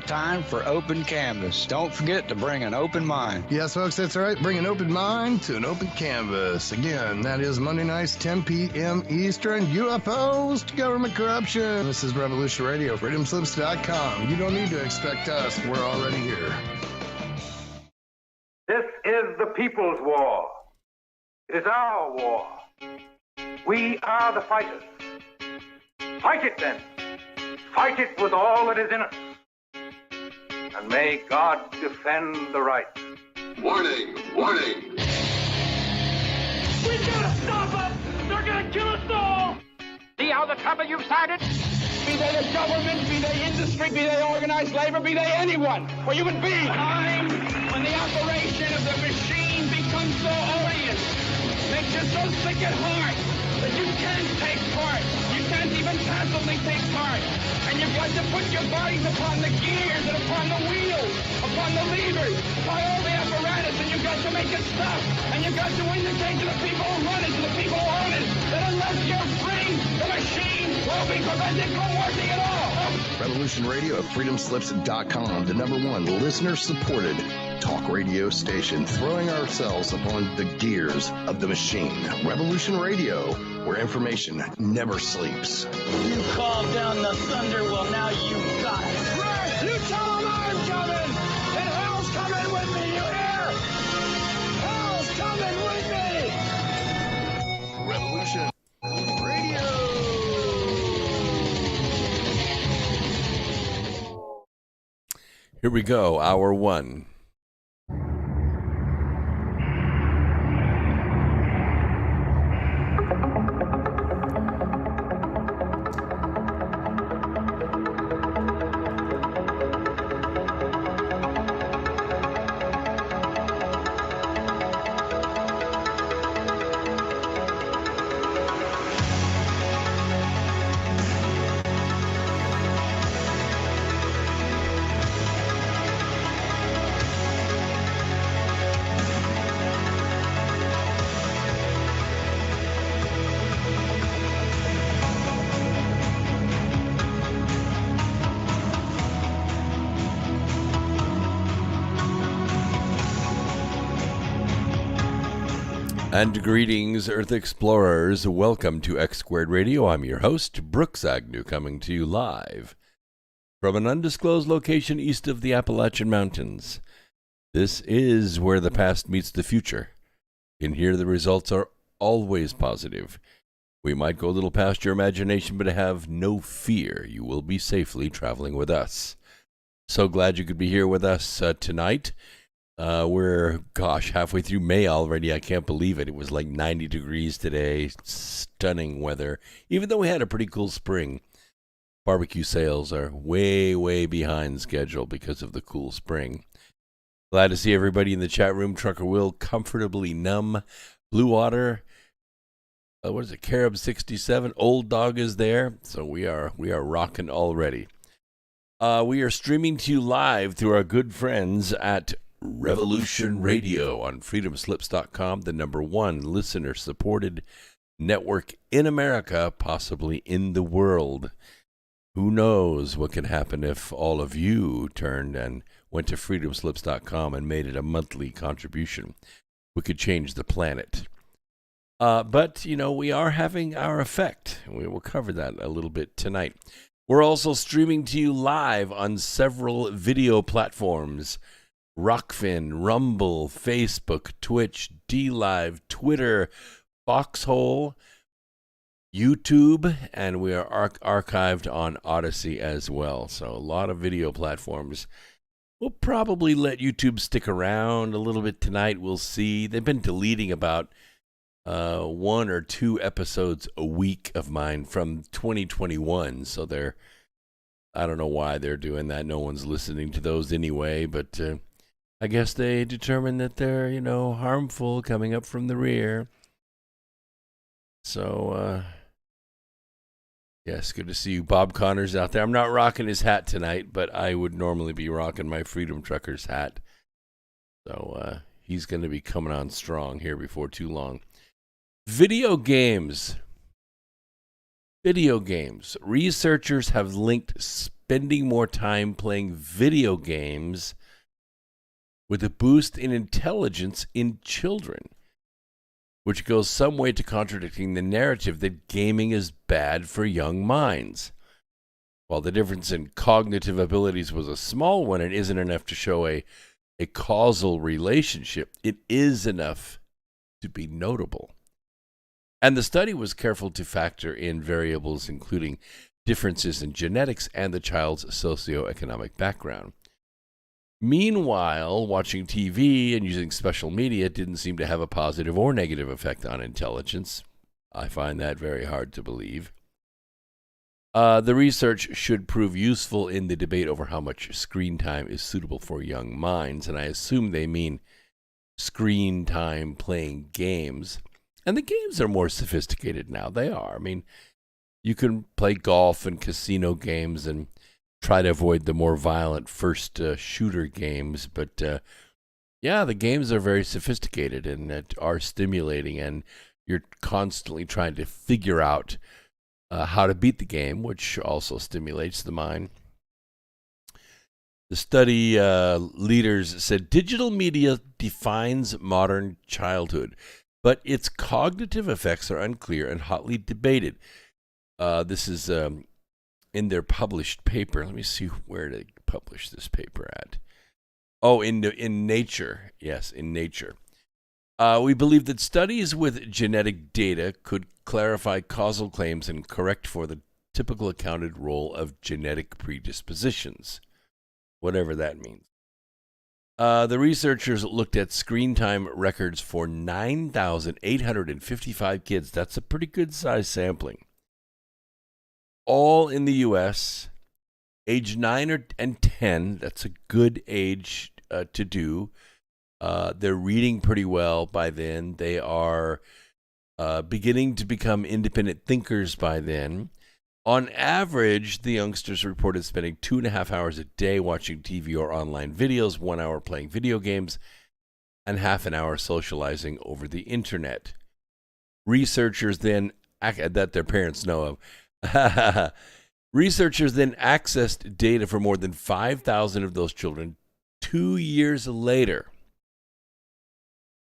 Time for open canvas. Don't forget to bring an open mind. Yes, folks, that's right. Bring an open mind to an open canvas. Again, that is Monday nights, 10 p.m. Eastern. UFOs to government corruption. This is Revolution Radio, freedomslips.com. You don't need to expect us. We're already here. This is the people's war. It is our war. We are the fighters. Fight it then. Fight it with all that is in us. And may God defend the right. Warning! Warning! We gotta stop them! They're gonna kill us all! See how the trouble you've started? Be they the government, be they industry, be they organized labor, be they anyone, or human beings. Time when the operation of the machine becomes so odious, makes you so sick at heart that you can't take part. You can't even passively take part. And you've got to put your bodies upon the gears and upon the wheels, upon the levers, upon all the apparatus, and you've got to make it stop. And you've got to indicate to the people who run it, to the people who own it, that unless you're free, the machine will be prevented from working at all. Revolution Radio at freedomslips.com, the #1 listener-supported talk radio station, throwing ourselves upon the gears of the machine. Revolution Radio, where information never sleeps. You called down the thunder, well now you got it. Right, you tell them I'm coming, and hell's coming with me, you hear? Hell's coming with me! Revolution Radio. Here we go, hour one. And greetings, Earth Explorers. Welcome to X Squared Radio. I'm your host, Brooks Agnew, coming to you live from an undisclosed location east of the Appalachian Mountains. This is where the past meets the future. In here, the results are always positive. We might go a little past your imagination, but have no fear. You will be safely traveling with us. So glad you could be here with us tonight. We're, halfway through May already. I can't believe it. It was like 90 degrees today. Stunning weather. Even though we had a pretty cool spring. Barbecue sales are way, way behind schedule because of the cool spring. Glad to see everybody in the chat room. Trucker Will, Comfortably Numb, Blue Water, what is it, Carib 67, Old Dog is there. So we are rocking already. We are streaming to you live through our good friends at Revolution Radio on freedomslips.com, the #1 listener-supported network in America, possibly in the world. Who knows what can happen if all of you turned and went to freedomslips.com and made it a monthly contribution. We could change the planet. But, we are having our effect. We will cover that a little bit tonight. We're also streaming to you live on several video platforms. Rockfin, Rumble, Facebook, Twitch, DLive, Twitter, Foxhole, YouTube, and we are archived on Odyssey as well. So a lot of video platforms. We'll probably let YouTube stick around a little bit tonight. We'll see. They've been deleting about 1 or 2 episodes a week of mine from 2021. So I don't know why they're doing that. No one's listening to those anyway, but I guess they determined that they're, harmful coming up from the rear. So, yes, good to see you. Bob Connor's out there. I'm not rocking his hat tonight, but I would normally be rocking my Freedom Truckers hat. So, he's going to be coming on strong here before too long. Video games. Video games. Researchers have linked spending more time playing video games with a boost in intelligence in children, which goes some way to contradicting the narrative that gaming is bad for young minds. While the difference in cognitive abilities was a small one and isn't enough to show a causal relationship, it is enough to be notable. And the study was careful to factor in variables including differences in genetics and the child's socioeconomic background. Meanwhile, watching TV and using special media didn't seem to have a positive or negative effect on intelligence. I find that very hard to believe. The research should prove useful in the debate over how much screen time is suitable for young minds, and I assume they mean screen time playing games. And the games are more sophisticated now. They are. I mean, you can play golf and casino games and try to avoid the more violent first shooter games. But, yeah, the games are very sophisticated and are stimulating, and you're constantly trying to figure out how to beat the game, which also stimulates the mind. The study leaders said digital media defines modern childhood, but its cognitive effects are unclear and hotly debated. This is in their published paper. Let me see where they published this paper at. Oh, in Nature. Yes, in Nature. We believe that studies with genetic data could clarify causal claims and correct for the typical accounted role of genetic predispositions, whatever that means. The researchers looked at screen time records for 9,855 kids. That's a pretty good size sampling. All in the U.S., age 9 and 10. That's a good age to do. They're reading pretty well by then. They are beginning to become independent thinkers by then. On average, the youngsters reported spending 2.5 hours a day watching TV or online videos, 1 hour playing video games, and half an hour socializing over the internet. Researchers then, that their parents know of, researchers then accessed data for more than 5,000 of those children 2 years later.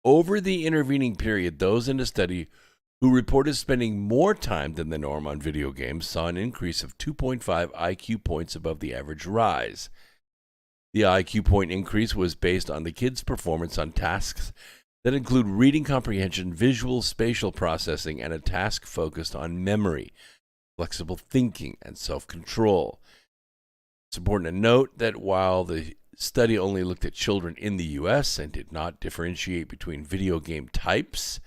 Over the intervening period, those in the study who reported spending more time than the norm on video games saw an increase of 2.5 IQ points above the average rise. The IQ point increase was based on the kids' performance on tasks that include reading comprehension, visual spatial processing, and a task focused on memory, flexible thinking, and self-control. It's important to note that while the study only looked at children in the U.S. and did not differentiate between video game types,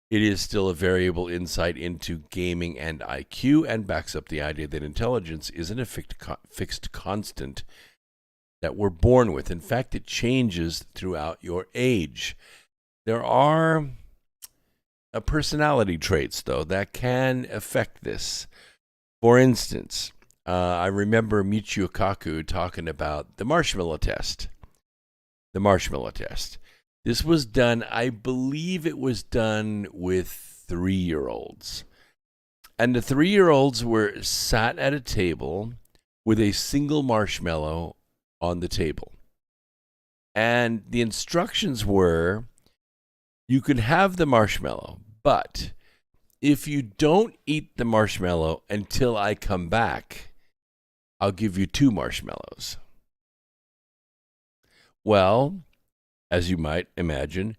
it is still a variable insight into gaming and IQ and backs up the idea that intelligence isn't a fixed constant that we're born with. In fact, it changes throughout your age. There are personality traits, though, that can affect this. For instance, I remember Michio Kaku talking about the marshmallow test. The marshmallow test. This was done, I believe it was done with 3-year-olds. And the 3-year-olds were sat at a table with a single marshmallow on the table. And the instructions were, you can have the marshmallow, but if you don't eat the marshmallow until I come back, I'll give you 2 marshmallows. Well, as you might imagine,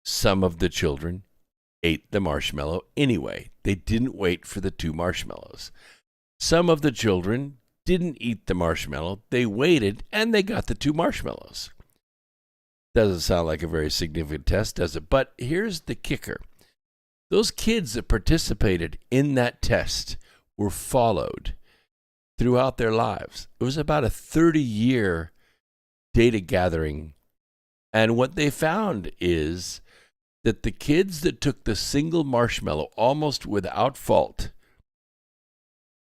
some of the children ate the marshmallow anyway. They didn't wait for the 2 marshmallows. Some of the children didn't eat the marshmallow. They waited, and they got the 2 marshmallows. Doesn't sound like a very significant test, does it? But here's the kicker. Those kids that participated in that test were followed throughout their lives. It was about a 30-year data gathering. And what they found is that the kids that took the single marshmallow almost without fault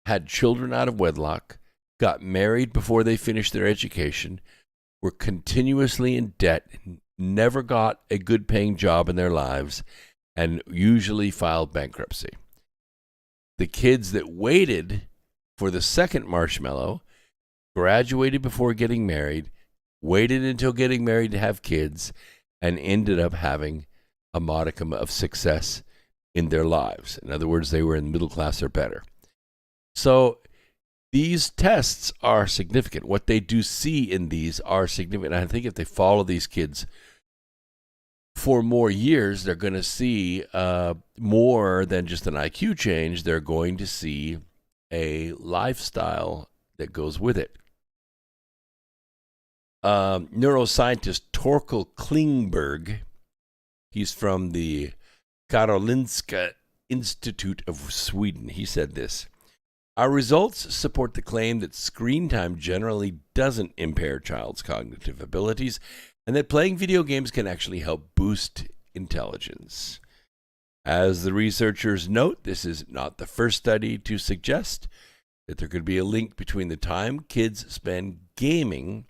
had children out of wedlock, got married before they finished their education, were continuously in debt, never got a good paying job in their lives, and usually filed bankruptcy. The kids that waited for the second marshmallow graduated before getting married, waited until getting married to have kids, and ended up having a modicum of success in their lives. In other words, they were in middle class or better. So these tests are significant. What they do see in these are significant. I think if they follow these kids for more years, they're going to see more than just an IQ change. They're going to see a lifestyle that goes with it. Neuroscientist Torkel Klingberg, he's from the Karolinska Institute of Sweden. He said this: our results support the claim that screen time generally doesn't impair child's cognitive abilities, and that playing video games can actually help boost intelligence. As the researchers note, this is not the first study to suggest that there could be a link between the time kids spend gaming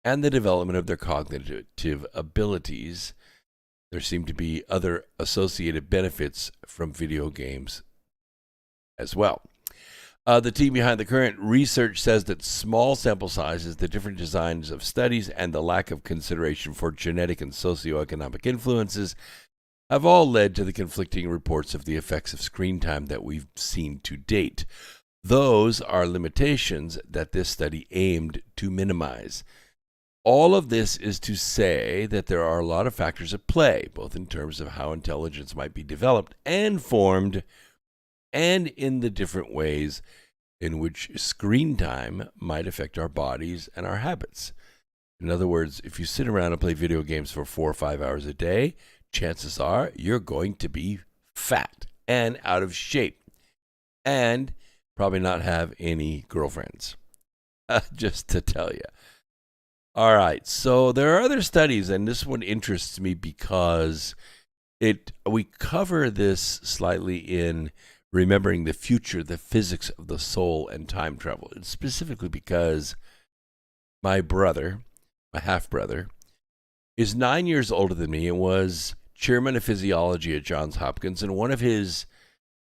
and the development of their cognitive abilities. There seem to be other associated benefits from video games as well. The team behind the current research says that small sample sizes, the different designs of studies, and the lack of consideration for genetic and socioeconomic influences have all led to the conflicting reports of the effects of screen time that we've seen to date. Those are limitations that this study aimed to minimize. All of this is to say that there are a lot of factors at play, both in terms of how intelligence might be developed and formed, and in the different ways in which screen time might affect our bodies and our habits. In other words, if you sit around and play video games for 4 or 5 hours a day, chances are you're going to be fat and out of shape and probably not have any girlfriends, just to tell you. All right, so there are other studies, and this one interests me because we cover this slightly in Remembering the Future, the Physics of the Soul and Time Travel. And specifically because my brother, my half-brother, is 9 years older than me and was chairman of physiology at Johns Hopkins, and one of his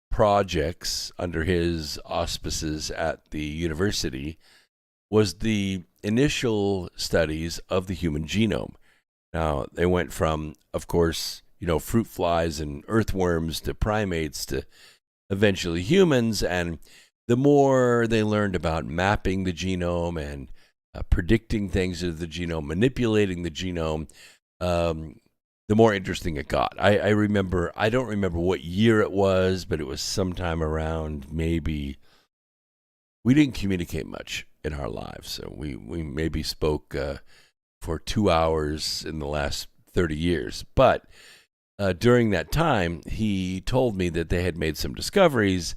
projects under his auspices at the university was the initial studies of the human genome. Now, they went from, of course, fruit flies and earthworms to primates to eventually humans. And the more they learned about mapping the genome and predicting things of the genome, manipulating the genome, the more interesting it got. I don't remember what year it was, but it was sometime around maybe, we didn't communicate much in our lives. So we maybe spoke for 2 hours in the last 30 years. But during that time, he told me that they had made some discoveries,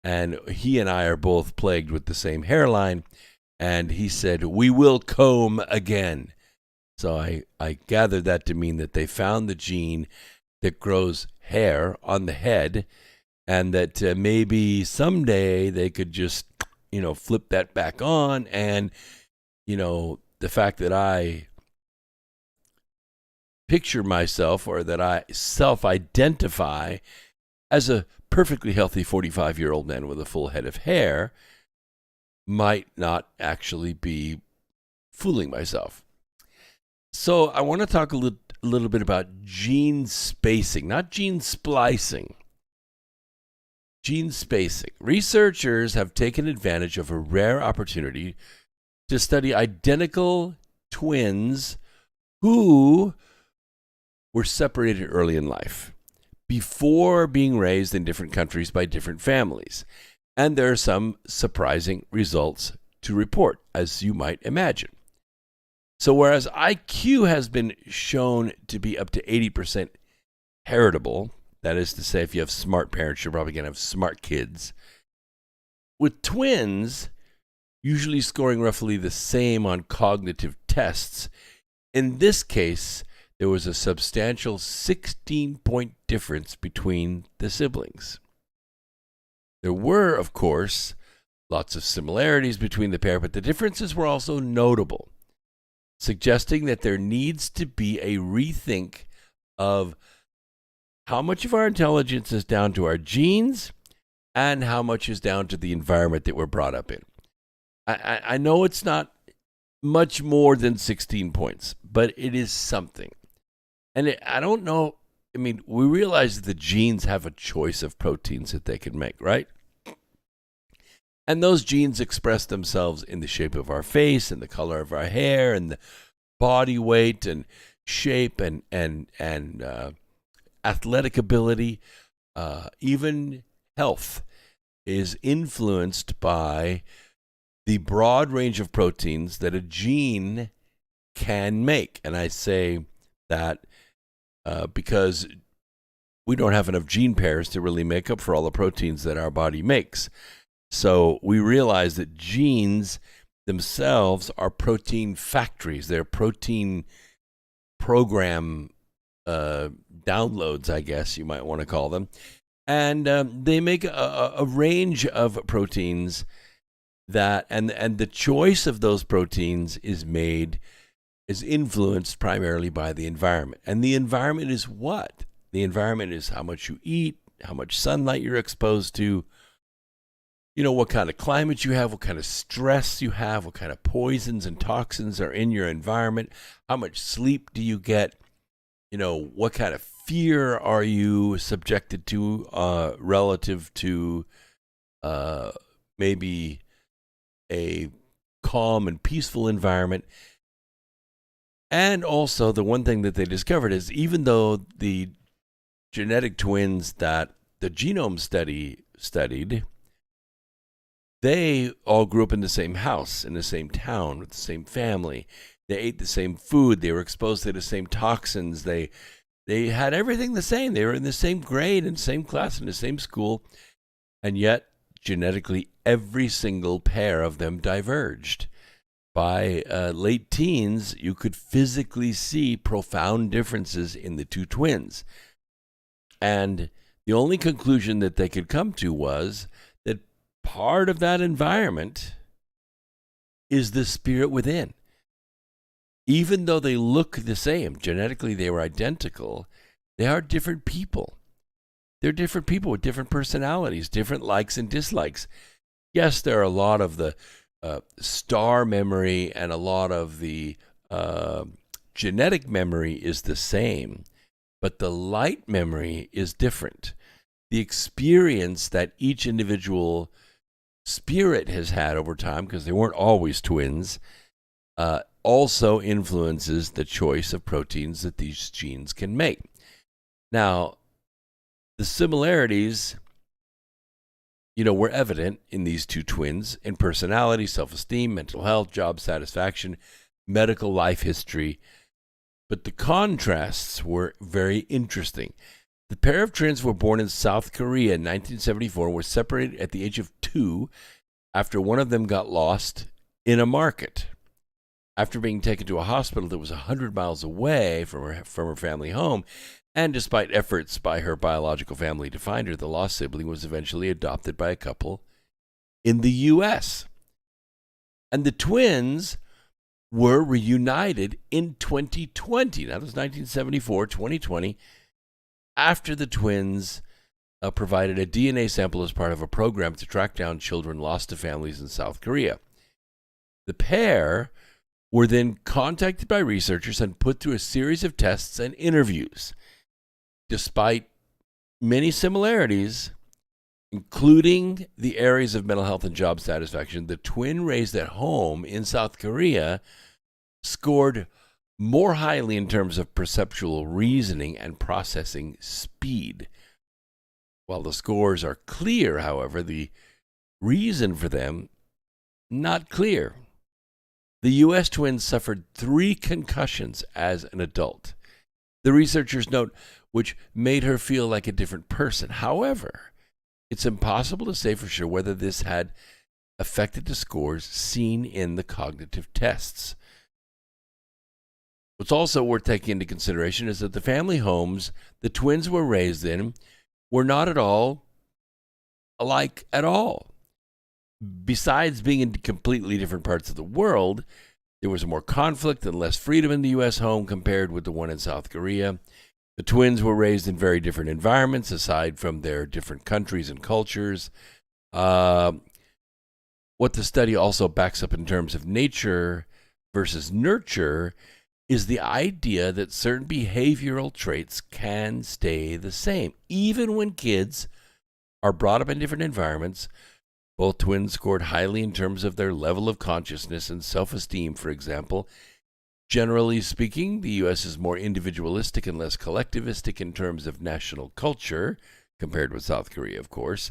and he and I are both plagued with the same hairline. And he said, we will comb again. So I gathered that to mean that they found the gene that grows hair on the head, and that maybe someday they could just, flip that back on. And, the fact that I picture myself, or that I self-identify as a perfectly healthy 45-year-old man with a full head of hair, might not actually be fooling myself. So I want to talk a little bit about gene spacing, not gene splicing. Gene spacing. Researchers have taken advantage of a rare opportunity to study identical twins who were separated early in life, before being raised in different countries by different families. And there are some surprising results to report, as you might imagine. So whereas IQ has been shown to be up to 80% heritable, that is to say, if you have smart parents, you're probably going to have smart kids. With twins, usually scoring roughly the same on cognitive tests, in this case, there was a substantial 16-point difference between the siblings. There were, of course, lots of similarities between the pair, but the differences were also notable, suggesting that there needs to be a rethink of how much of our intelligence is down to our genes and how much is down to the environment that we're brought up in. I know it's not much more than 16 points, but it is something. And I don't know. I mean, we realize that the genes have a choice of proteins that they can make, right? And those genes express themselves in the shape of our face and the color of our hair and the body weight and shape and athletic ability. Even health is influenced by the broad range of proteins that a gene can make. And I say that because we don't have enough gene pairs to really make up for all the proteins that our body makes. So we realize that genes themselves are protein factories. They're protein program downloads, I guess you might want to call them. And they make a range of proteins that, and the choice of those proteins is influenced primarily by the environment. And the environment is what? The environment is how much you eat, how much sunlight you're exposed to, what kind of climate you have, what kind of stress you have, what kind of poisons and toxins are in your environment, how much sleep do you get, what kind of fear are you subjected to relative to maybe a calm and peaceful environment. And also the one thing that they discovered is even though the genetic twins that the genome studied, they all grew up in the same house, in the same town, with the same family. They ate the same food. They were exposed to the same toxins. They had everything the same. They were in the same grade, in the same class, in the same school. And yet, genetically, every single pair of them diverged. By late teens, you could physically see profound differences in the two twins. And the only conclusion that they could come to was that part of that environment is the spirit within. Even though they look the same, genetically they were identical, they are different people. They're different people with different personalities, different likes and dislikes. Yes, there are a lot of the star memory and a lot of the genetic memory is the same, but the light memory is different. The experience that each individual spirit has had over time, because they weren't always twins, also influences the choice of proteins that these genes can make. Now, the similarities, were evident in these two twins in personality, self-esteem, mental health, job satisfaction, medical life history. But the contrasts were very interesting. The pair of twins were born in South Korea in 1974 and were separated at the age of 2 after one of them got lost in a market. After being taken to a hospital that was 100 miles away from her family home, and despite efforts by her biological family to find her, the lost sibling was eventually adopted by a couple in the U.S. And the twins were reunited in 2020. That was 1974, 2020, after the twins provided a DNA sample as part of a program to track down children lost to families in South Korea. The pair were then contacted by researchers and put through a series of tests and interviews. Despite many similarities, including the areas of mental health and job satisfaction, the twin raised at home in South Korea scored more highly in terms of perceptual reasoning and processing speed. While the scores are clear, however, the reason for them, not clear. The U.S. twins suffered 3 concussions as an adult. The researchers note, which made her feel like a different person. However, it's impossible to say for sure whether this had affected the scores seen in the cognitive tests. What's also worth taking into consideration is that the family homes the twins were raised in were not at all alike at all. Besides being in completely different parts of the world, there was more conflict and less freedom in the U.S. home compared with the one in South Korea. The twins were raised in very different environments aside from their different countries and cultures. What the study also backs up in terms of nature versus nurture is the idea that certain behavioral traits can stay the same. Even when kids are brought up in different environments, both twins scored highly in terms of their level of consciousness and self-esteem, for example. Generally speaking, the U.S. is more individualistic and less collectivistic in terms of national culture, compared with South Korea, of course.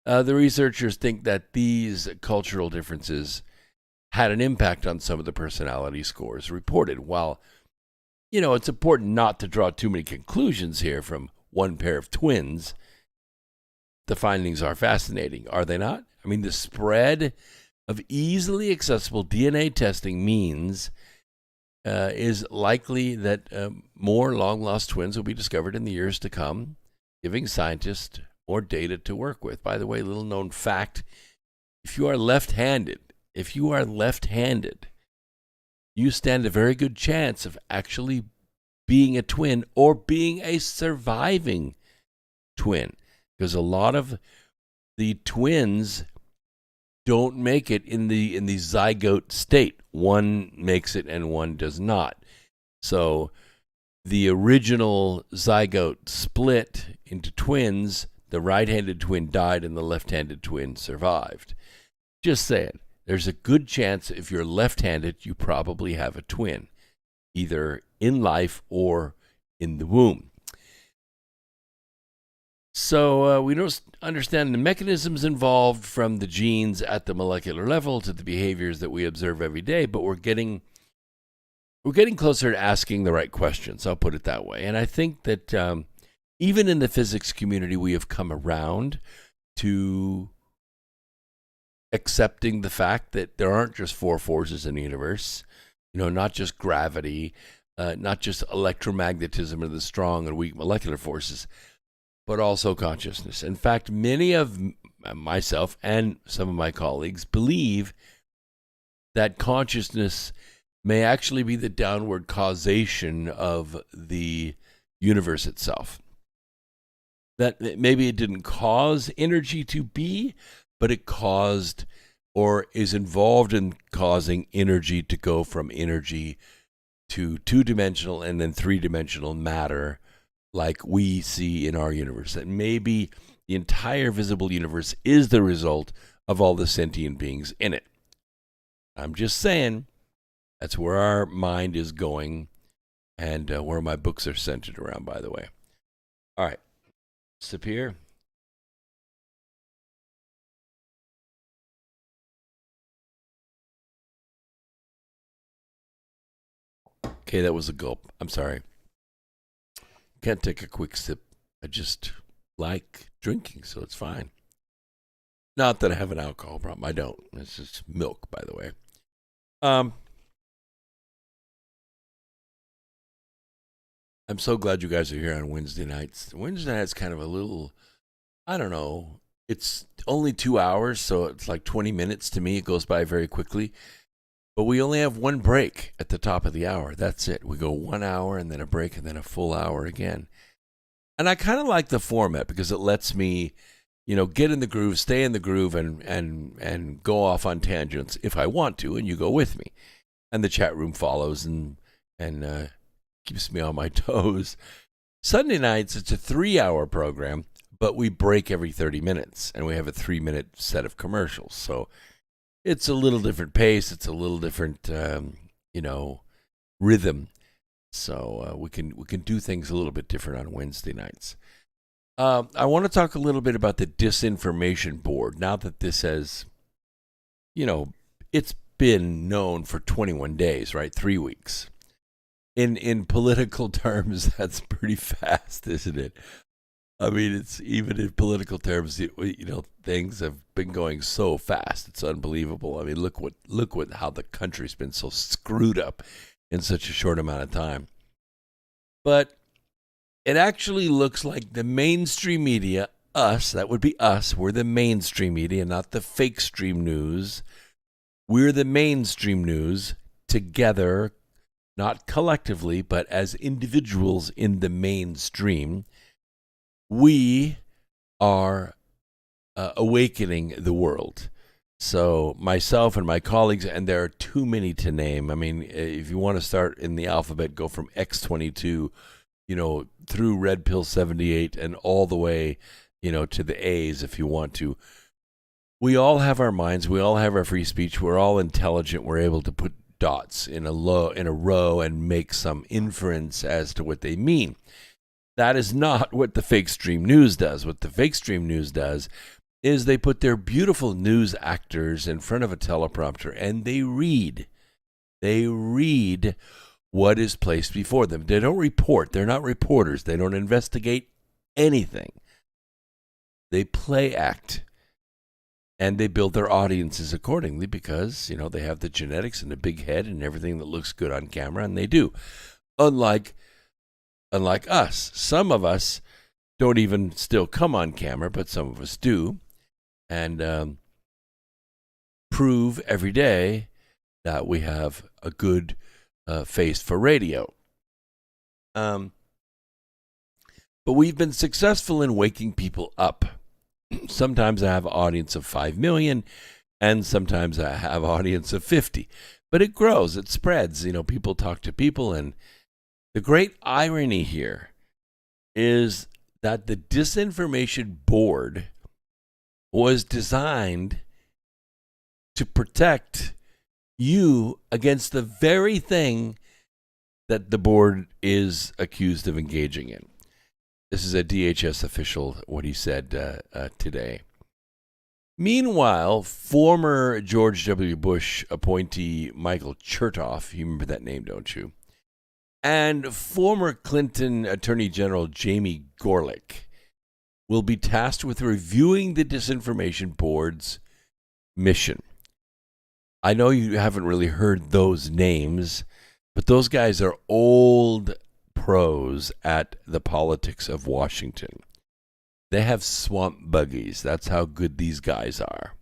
The researchers think that these cultural differences had an impact on some of the personality scores reported. While, it's important not to draw too many conclusions here from one pair of twins, the findings are fascinating, are they not? I mean, the spread of easily accessible DNA testing means is likely that more long-lost twins will be discovered in the years to come, giving scientists more data to work with. By the way, little known fact, if you are left-handed, you stand a very good chance of actually being a twin or being a surviving twin, because a lot of the twins don't make it in the zygote state. One makes it and one does not. So the original zygote split into twins. The right-handed twin died and the left-handed twin survived. Just saying, there's a good chance if you're left-handed, you probably have a twin, either in life or in the womb. So we don't understand the mechanisms involved from the genes at the molecular level to the behaviors that we observe every day, but we're getting closer to asking the right questions. I'll put it that way. And I think that even in the physics community, we have come around to accepting the fact that there aren't just four forces in the universe, not just gravity, not just electromagnetism and the strong and weak molecular forces, but also consciousness. In fact, many of myself and some of my colleagues believe that consciousness may actually be the downward causation of the universe itself. That maybe it didn't cause energy to be, but it caused or is involved in causing energy to go from energy to two-dimensional and then three-dimensional matter, like we see in our universe. That maybe the entire visible universe is the result of all the sentient beings in it. I'm just saying, that's where our mind is going and where my books are centered around, by the way. All right, sip here. Okay, that was a gulp. I'm sorry. Can't take a quick sip. I just like drinking, so it's fine. Not that I have an alcohol problem. I don't. It's just milk, by the way. I'm so glad you guys are here on Wednesday nights. Wednesday night's kind of a little, I don't know. It's only 2 hours, so it's like 20 minutes to me. It goes by very quickly. But we only have one break at the top of the hour. That's it. We go 1 hour and then a break and then a full hour again. And I kind of like the format because it lets me, get in the groove, stay in the groove, and go off on tangents if I want to, and you go with me. And the chat room follows and keeps me on my toes. Sunday nights, it's a 3-hour program, but we break every 30 minutes, and we have a 3-minute set of commercials. So it's a little different pace. It's a little different, rhythm. So we can do things a little bit different on Wednesday nights. I want to talk a little bit about the disinformation board. Now that this has, it's been known for 21 days, right? 3 weeks. In political terms, that's pretty fast, isn't it? I mean, it's even in political terms, things have been going so fast. It's unbelievable. I mean, look how the country's been so screwed up in such a short amount of time. But it actually looks like the mainstream media, us, that would be us, we're the mainstream media, not the fake stream news. We're the mainstream news together not collectively, but as individuals in the mainstream, we are awakening the world. So myself and my colleagues, and there are too many to name. I mean, if you want to start in the alphabet, go from X22, through Red Pill 78 and all the way, to the A's if you want to. We all have our minds. We all have our free speech. We're all intelligent. We're able to put dots in a row and make some inference as to what they mean. That is not what the fake stream news does. What the fake stream news does is they put their beautiful news actors in front of a teleprompter and they read. They read what is placed before them. They don't report. They're not reporters. They don't investigate anything. They play act. And they build their audiences accordingly because, they have the genetics and the big head and everything that looks good on camera, and they do. Unlike us. Some of us don't even still come on camera, but some of us do. And prove every day that we have a good face for radio. But we've been successful in waking people up. Sometimes I have an audience of 5 million, and sometimes I have an audience of 50. But it grows, it spreads. People talk to people, and the great irony here is that the disinformation board was designed to protect you against the very thing that the board is accused of engaging in. This is a DHS official, what he said today. Meanwhile, former George W. Bush appointee Michael Chertoff, you remember that name, don't you? And former Clinton Attorney General Jamie Gorelick will be tasked with reviewing the Disinformation Board's mission. I know you haven't really heard those names, but those guys are old pros at the politics of Washington. They have swamp buggies. That's how good these guys are.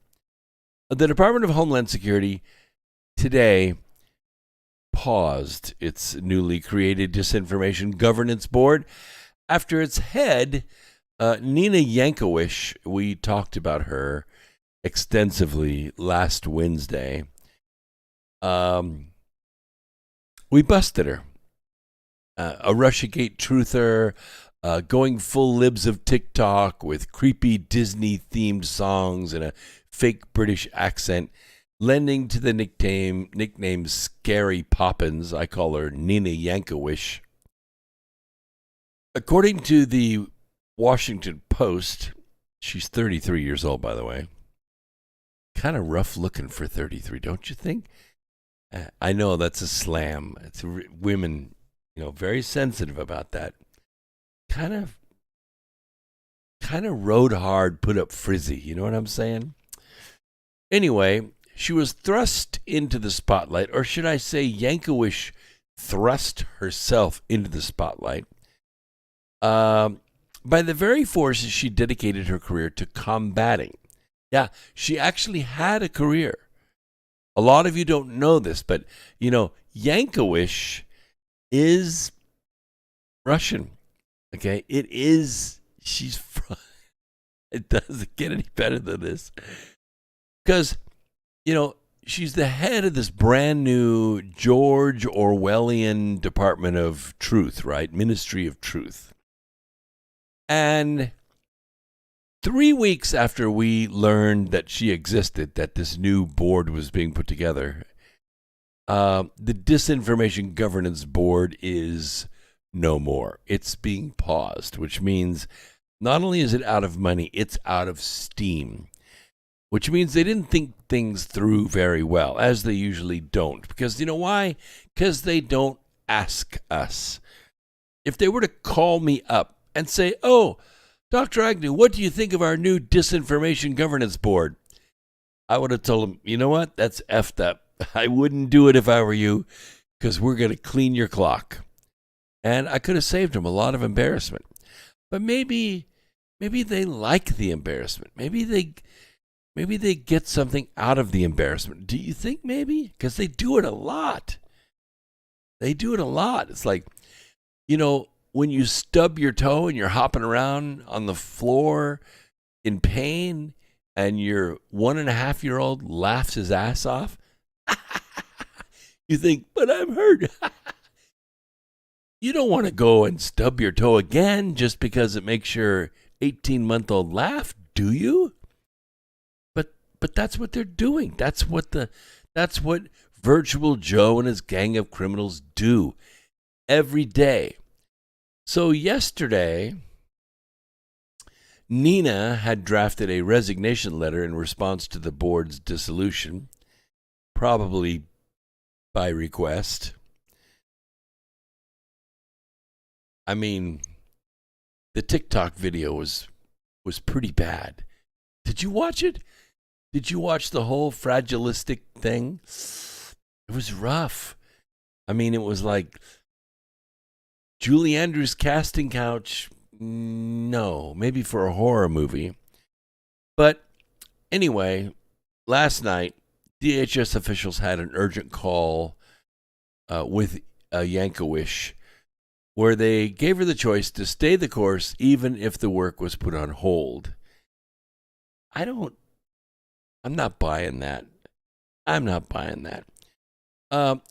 The Department of Homeland Security today paused its newly created Disinformation Governance Board after its head, Nina Yankowish, we talked about her extensively last Wednesday. We busted her. A Russiagate truther, going full libs of TikTok with creepy Disney-themed songs and a fake British accent, lending to the nickname Scary Poppins. I call her Nina Yankowish. According to the Washington Post, she's 33 years old, by the way. Kind of rough looking for 33, don't you think? I know that's a slam. It's women... very sensitive about that. Kind of rode hard, put up frizzy. You know what I'm saying? Anyway, she was thrust into the spotlight, or should I say Yankowish thrust herself into the spotlight by the very forces she dedicated her career to combating. Yeah, she actually had a career. A lot of you don't know this, but, Yankowish is Russian. Okay, she's from, it doesn't get any better than this. Because, she's the head of this brand new George Orwellian Department of Truth, right? Ministry of Truth. And 3 weeks after we learned that she existed, that this new board was being put together, the Disinformation Governance Board is no more. It's being paused, which means not only is it out of money, it's out of steam, which means they didn't think things through very well, as they usually don't. Because you know why? Because they don't ask us. If they were to call me up and say, "Oh, Dr. Agnew, what do you think of our new Disinformation Governance Board?" I would have told them, you know what? That's effed up. I wouldn't do it if I were you, because we're going to clean your clock. And I could have saved them a lot of embarrassment. But maybe they like the embarrassment. Maybe they get something out of the embarrassment. Do you think maybe? Because they do it a lot. They do it a lot. It's like, when you stub your toe and you're hopping around on the floor in pain and your 1.5-year-old laughs his ass off, you think, but I'm hurt. You don't want to go and stub your toe again just because it makes your 18-month-old laugh, do you? But that's what they're doing. That's what Virtual Joe and his gang of criminals do every day. So yesterday, Nina had drafted a resignation letter in response to the board's dissolution, probably by request. I mean, the TikTok video was pretty bad. Did you watch it? Did you watch the whole fragilistic thing? It was rough. I mean, it was like Julie Andrews' casting couch. No, maybe for a horror movie. But anyway, last night, DHS officials had an urgent call with Yankowish, where they gave her the choice to stay the course even if the work was put on hold. I'm not buying that. I'm not buying that.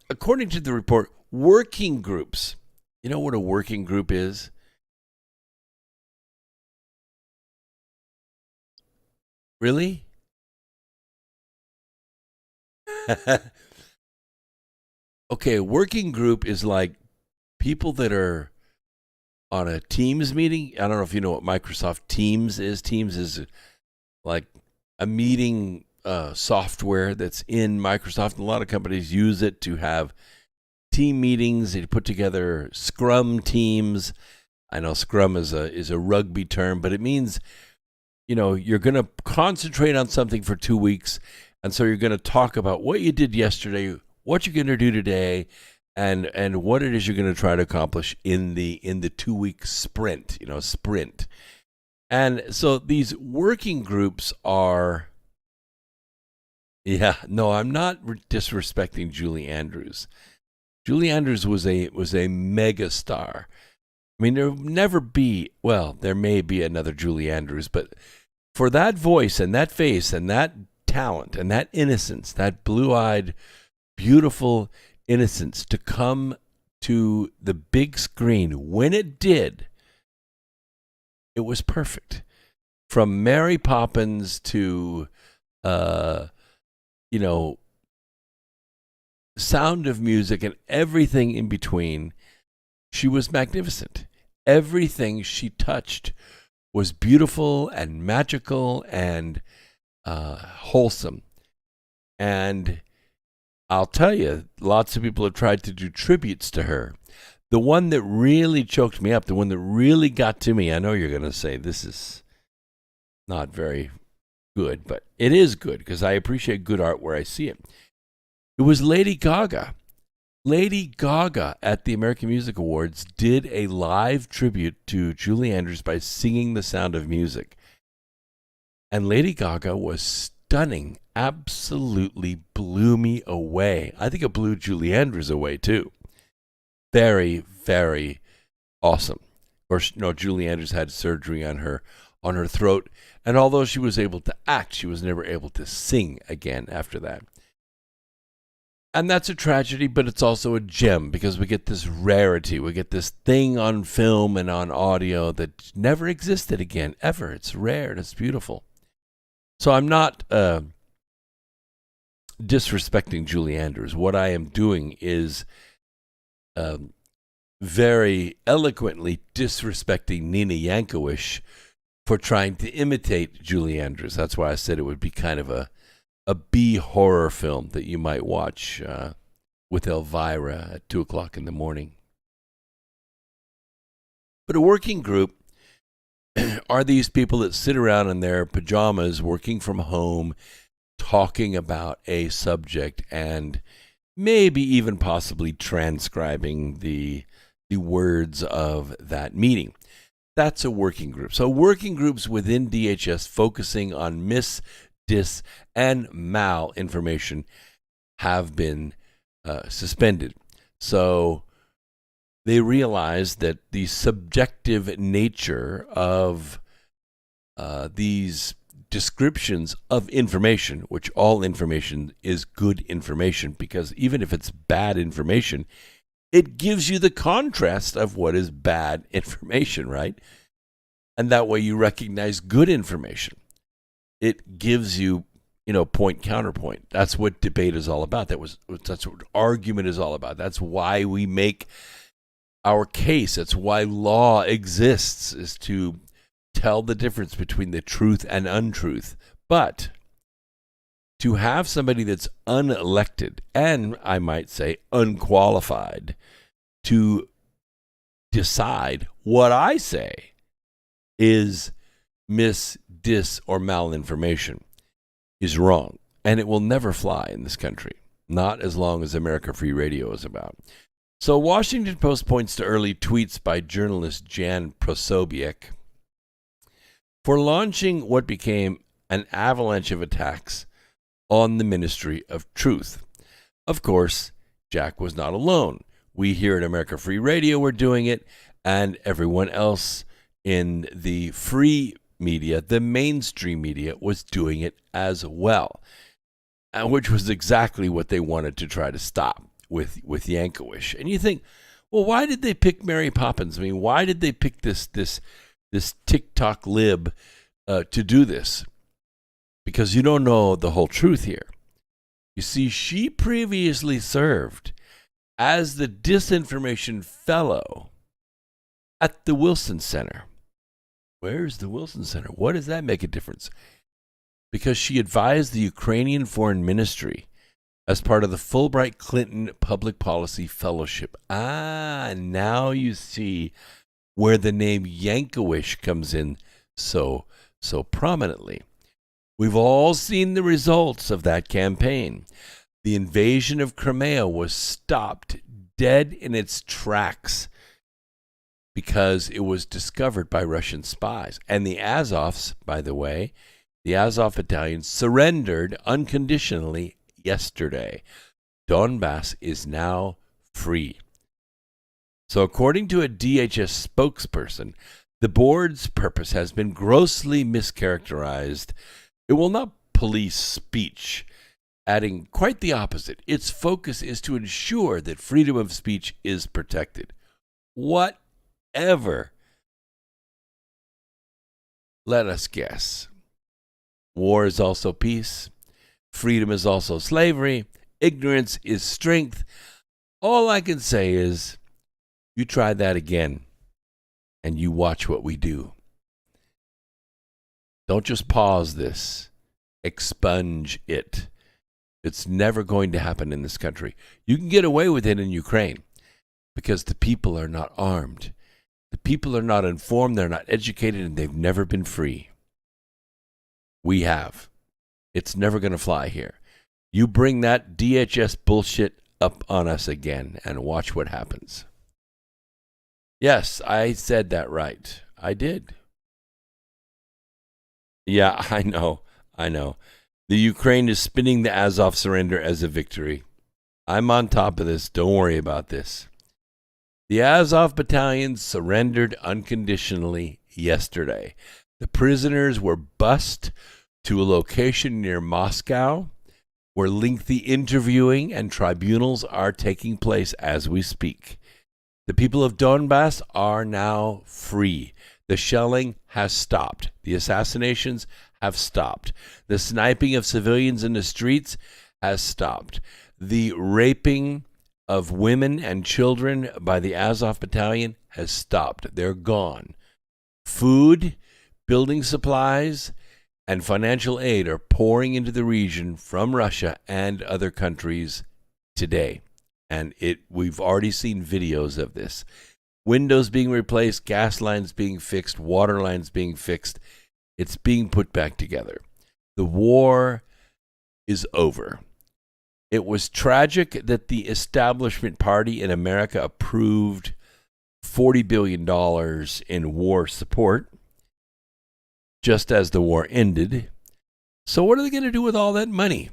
According to the report, working groups. You know what a working group is? Really? Okay, a working group is like people that are on a Teams meeting. I don't know if you know what Microsoft Teams is. Teams is like a meeting software that's in Microsoft. A lot of companies use it to have team meetings. They put together Scrum teams. I know Scrum is a rugby term, but it means, you're going to concentrate on something for 2 weeks. And so you're going to talk about what you did yesterday, what you're going to do today, and what it is you're going to try to accomplish in the 2-week sprint, sprint. And so these working groups are, I'm not disrespecting Julie Andrews. Julie Andrews was a mega star. I mean, there may be another Julie Andrews, but for that voice and that face and that talent and that innocence, that blue-eyed, beautiful innocence to come to the big screen when it did, it was perfect. From Mary Poppins to, Sound of Music and everything in between, she was magnificent. Everything she touched was beautiful and magical and wholesome. And I'll tell you, lots of people have tried to do tributes to her. The one that really choked me up, the one that really got to me, I know you're going to say this is not very good, but it is good because I appreciate good art where I see it. It was Lady Gaga. Lady Gaga at the American Music Awards did a live tribute to Julie Andrews by singing The Sound of Music. And Lady Gaga was stunning, absolutely blew me away. I think it blew Julie Andrews away too. Very, very awesome. Of course, Julie Andrews had surgery on her throat, and although she was able to act, she was never able to sing again after that. And that's a tragedy, but it's also a gem because we get this rarity. We get this thing on film and on audio that never existed again, ever. It's rare and it's beautiful. So I'm not disrespecting Julie Andrews. What I am doing is very eloquently disrespecting Nina Yankowish for trying to imitate Julie Andrews. That's why I said it would be kind of a B horror film that you might watch with Elvira at 2 o'clock in the morning. But a working group are these people that sit around in their pajamas working from home, talking about a subject and maybe even possibly transcribing the words of that meeting. That's a working group. So working groups within DHS focusing on dis, and mal information have been suspended. So they realized that the subjective nature of these descriptions of information, which all information is good information, because even if it's bad information, it gives you the contrast of what is bad information, right? And that way you recognize good information. It gives you, point counterpoint. That's what debate is all about. That's what argument is all about. That's why we make our case. That's why law exists, is to tell the difference between the truth and untruth. But to have somebody that's unelected and, I might say, unqualified to decide what I say is dis, or malinformation is wrong. And it will never fly in this country. Not as long as America Free Radio is about. So Washington Post points to early tweets by journalist Jan Prosobiec for launching what became an avalanche of attacks on the Ministry of Truth. Of course, Jack was not alone. We here at America Free Radio were doing it, and everyone else in the free media, the mainstream media, was doing it as well, which was exactly what they wanted to try to stop with Yankovic. And you think, well, why did they pick Mary Poppins? I mean, why did they pick this TikTok lib to do this? Because you don't know the whole truth here. You see, she previously served as the disinformation fellow at the Wilson Center. Where's the Wilson Center? What does that make a difference? Because she advised the Ukrainian Foreign Ministry as part of the Fulbright Clinton Public Policy Fellowship. Now you see where the name Yankovic comes in so prominently. We've all seen the results of that campaign. The invasion of Crimea was stopped dead in its tracks because it was discovered by Russian spies. And the Azovs, by the way, the Azov battalion surrendered unconditionally yesterday. Donbass is now free. So according to a DHS spokesperson, the board's purpose has been grossly mischaracterized. It will not police speech, adding quite the opposite. Its focus is to ensure that freedom of speech is protected. Whatever. Let us guess. War is also peace. Freedom is also slavery. Ignorance is strength. All I can say is, you try that again, and you watch what we do. Don't just pause this. Expunge it. It's never going to happen in this country. You can get away with it in Ukraine because the people are not armed. The people are not informed, they're not educated, and they've never been free. We have. It's never going to fly here. You bring that DHS bullshit up on us again and watch what happens. Yes, I said that right. I did. Yeah, I know. The Ukraine is spinning the Azov surrender as a victory. I'm on top of this. Don't worry about this. The Azov battalion surrendered unconditionally yesterday. The prisoners were bused to a location near Moscow where lengthy interviewing and tribunals are taking place as we speak. The people of Donbass are now free. The shelling has stopped. The assassinations have stopped. The sniping of civilians in the streets has stopped. The raping of women and children by the Azov battalion has stopped. They're gone. Food, building supplies, and financial aid are pouring into the region from Russia and other countries today. And we've already seen videos of this. Windows being replaced, gas lines being fixed, water lines being fixed. It's being put back together. The war is over. It was tragic that the establishment party in America approved $40 billion in war support just as the war ended. So what are they going to do with all that money?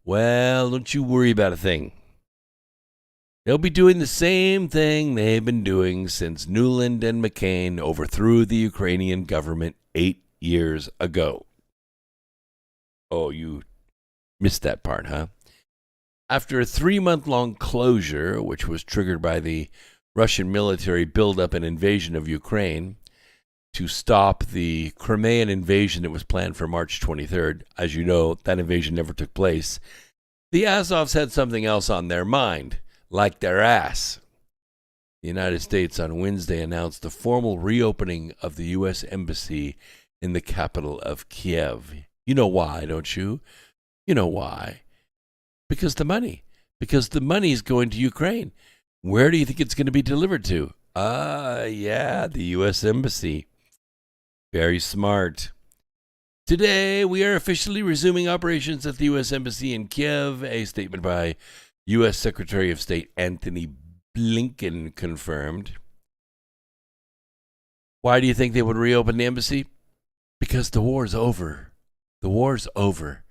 Well, don't you worry about a thing. They'll be doing the same thing they've been doing since Nuland and McCain overthrew the Ukrainian government 8 years ago. Oh, you missed that part, huh? After a 3-month-long closure, which was triggered by the Russian military buildup and invasion of Ukraine to stop the Crimean invasion that was planned for March 23rd, as you know, that invasion never took place, the Azovs had something else on their mind, like their ass. The United States on Wednesday announced the formal reopening of the U.S. Embassy in the capital of Kiev. You know why, don't you? You know why. Because the money is going to Ukraine. Where do you think it's going to be delivered to? Yeah, the U.S. Embassy. Very smart. Today, we are officially resuming operations at the U.S. Embassy in Kiev. A statement by U.S. Secretary of State Antony Blinken confirmed. Why do you think they would reopen the embassy? Because the war's over. The war's over.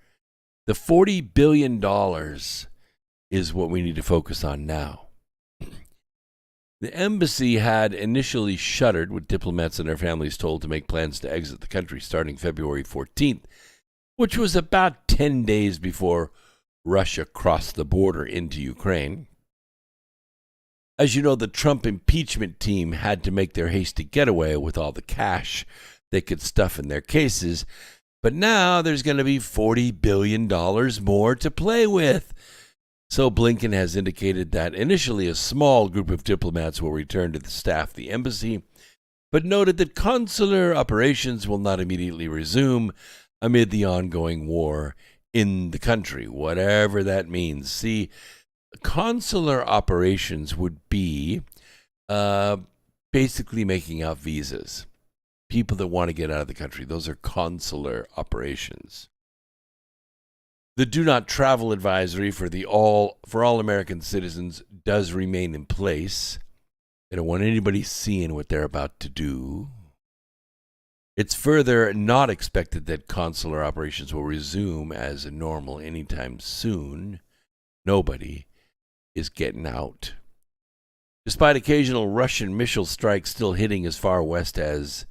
The $40 billion is what we need to focus on now. The embassy had initially shuttered, with diplomats and their families told to make plans to exit the country starting February 14th, which was about 10 days before Russia crossed the border into Ukraine. As you know, the Trump impeachment team had to make their hasty getaway with all the cash they could stuff in their cases. But now there's going to be $40 billion more to play with. So Blinken has indicated that initially a small group of diplomats will return to staff the embassy, but noted that consular operations will not immediately resume amid the ongoing war in the country, whatever that means. See, consular operations would be basically making out visas. People that want to get out of the country. Those are consular operations. The do not travel advisory for all American citizens does remain in place. They don't want anybody seeing what they're about to do. It's further not expected that consular operations will resume as normal anytime soon. Nobody is getting out. Despite occasional Russian missile strikes still hitting as far west as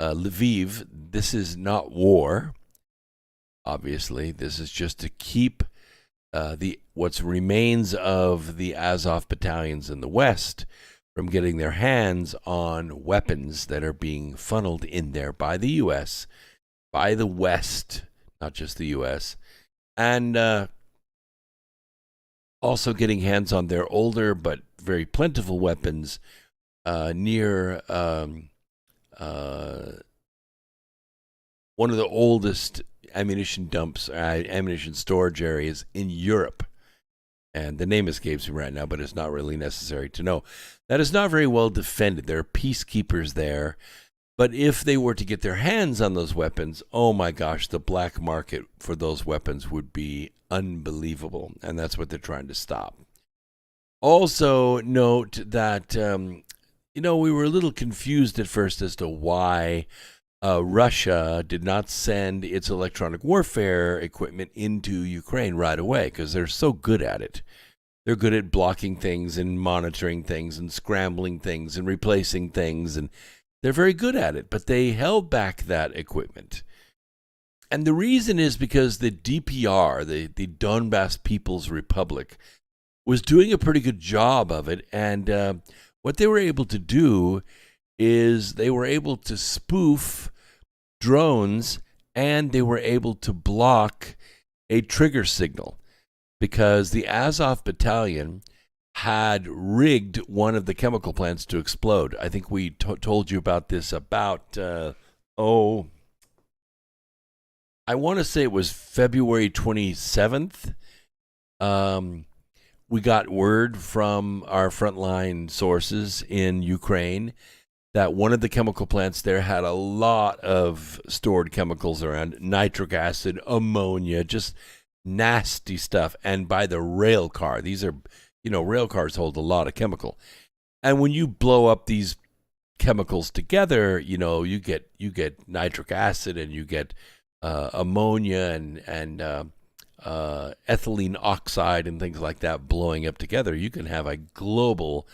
Lviv, this is not war. Obviously, this is just to keep what remains of the Azov battalions in the west from getting their hands on weapons that are being funneled in there by the U.S., by the West, not just the U.S., and also getting hands on their older but very plentiful weapons near one of the oldest ammunition dumps, ammunition storage areas in Europe. And the name escapes me right now, but it's not really necessary to know. That is not very well defended. There are peacekeepers there. But if they were to get their hands on those weapons, oh my gosh, the black market for those weapons would be unbelievable. And that's what they're trying to stop. Also note that, we were a little confused at first as to why Russia did not send its electronic warfare equipment into Ukraine right away, because they're so good at it. They're good at blocking things and monitoring things and scrambling things and replacing things, and they're very good at it, but they held back that equipment. And the reason is because the DPR, the Donbass People's Republic, was doing a pretty good job of it, and what they were able to do is they were able to spoof drones, and they were able to block a trigger signal because the Azov battalion had rigged one of the chemical plants to explode. I think we told you about this about, I want to say it was February 27th. We got word from our frontline sources in Ukraine that one of the chemical plants there had a lot of stored chemicals around, nitric acid, ammonia, just nasty stuff. And by the rail car, these are, rail cars hold a lot of chemical. And when you blow up these chemicals together, you get nitric acid and you get ammonia and ethylene oxide and things like that blowing up together, you can have a global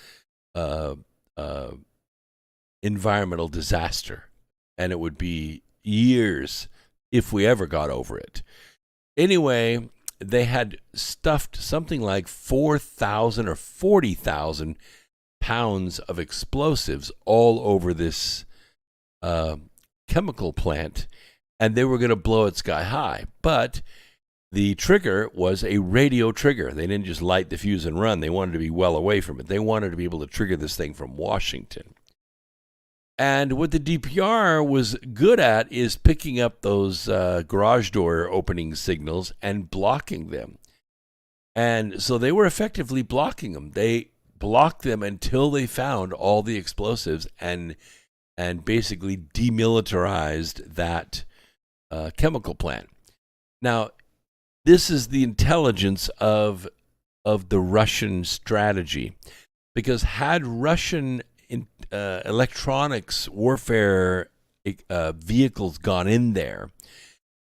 environmental disaster, and it would be years if we ever got over it. Anyway, they had stuffed something like 4,000 or 40,000 pounds of explosives all over this chemical plant, and they were going to blow it sky high. But the trigger was a radio trigger. They didn't just light the fuse and run. They wanted to be well away from it. They wanted to be able to trigger this thing from Washington. And what the DPR was good at is picking up those garage door opening signals and blocking them. And so they were effectively blocking them. They blocked them until they found all the explosives and basically demilitarized that chemical plant. Now, this is the intelligence of the Russian strategy, because had Russian electronics warfare vehicles gone in there,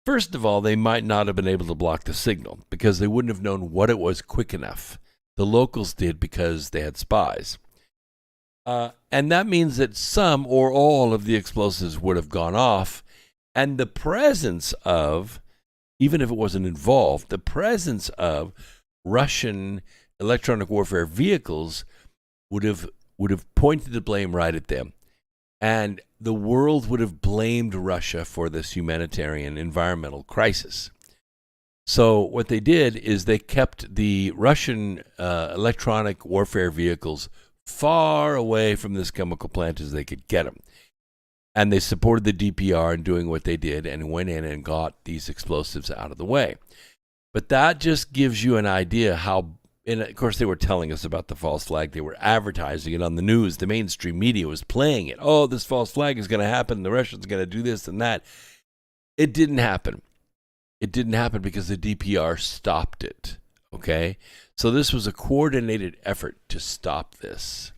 first of all, they might not have been able to block the signal because they wouldn't have known what it was quick enough. The locals did because they had spies. And that means that some or all of the explosives would have gone off, and the presence of, even if it wasn't involved, the presence of Russian electronic warfare vehicles would have pointed the blame right at them. And the world would have blamed Russia for this humanitarian environmental crisis. So what they did is they kept the Russian electronic warfare vehicles far away from this chemical plant as they could get them. And they supported the DPR in doing what they did and went in and got these explosives out of the way. But that just gives you an idea how, and of course they were telling us about the false flag. They were advertising it on the news. The mainstream media was playing it. Oh, this false flag is going to happen. The Russians are going to do this and that. It didn't happen. It didn't happen because the DPR stopped it. Okay? So this was a coordinated effort to stop this.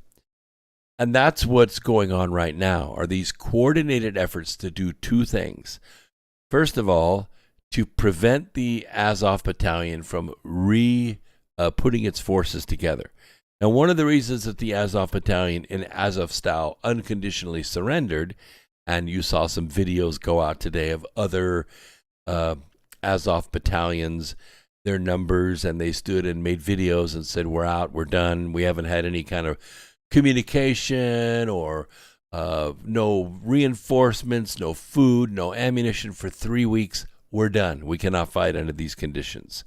And that's what's going on right now, are these coordinated efforts to do two things. First of all, to prevent the Azov battalion from putting its forces together. Now, one of the reasons that the Azov battalion in Azovstal unconditionally surrendered, and you saw some videos go out today of other Azov battalions, their numbers, and they stood and made videos and said, we're out, we're done, we haven't had any kind of communication or no reinforcements, no food, no ammunition for 3 weeks. We're done. We cannot fight under these conditions.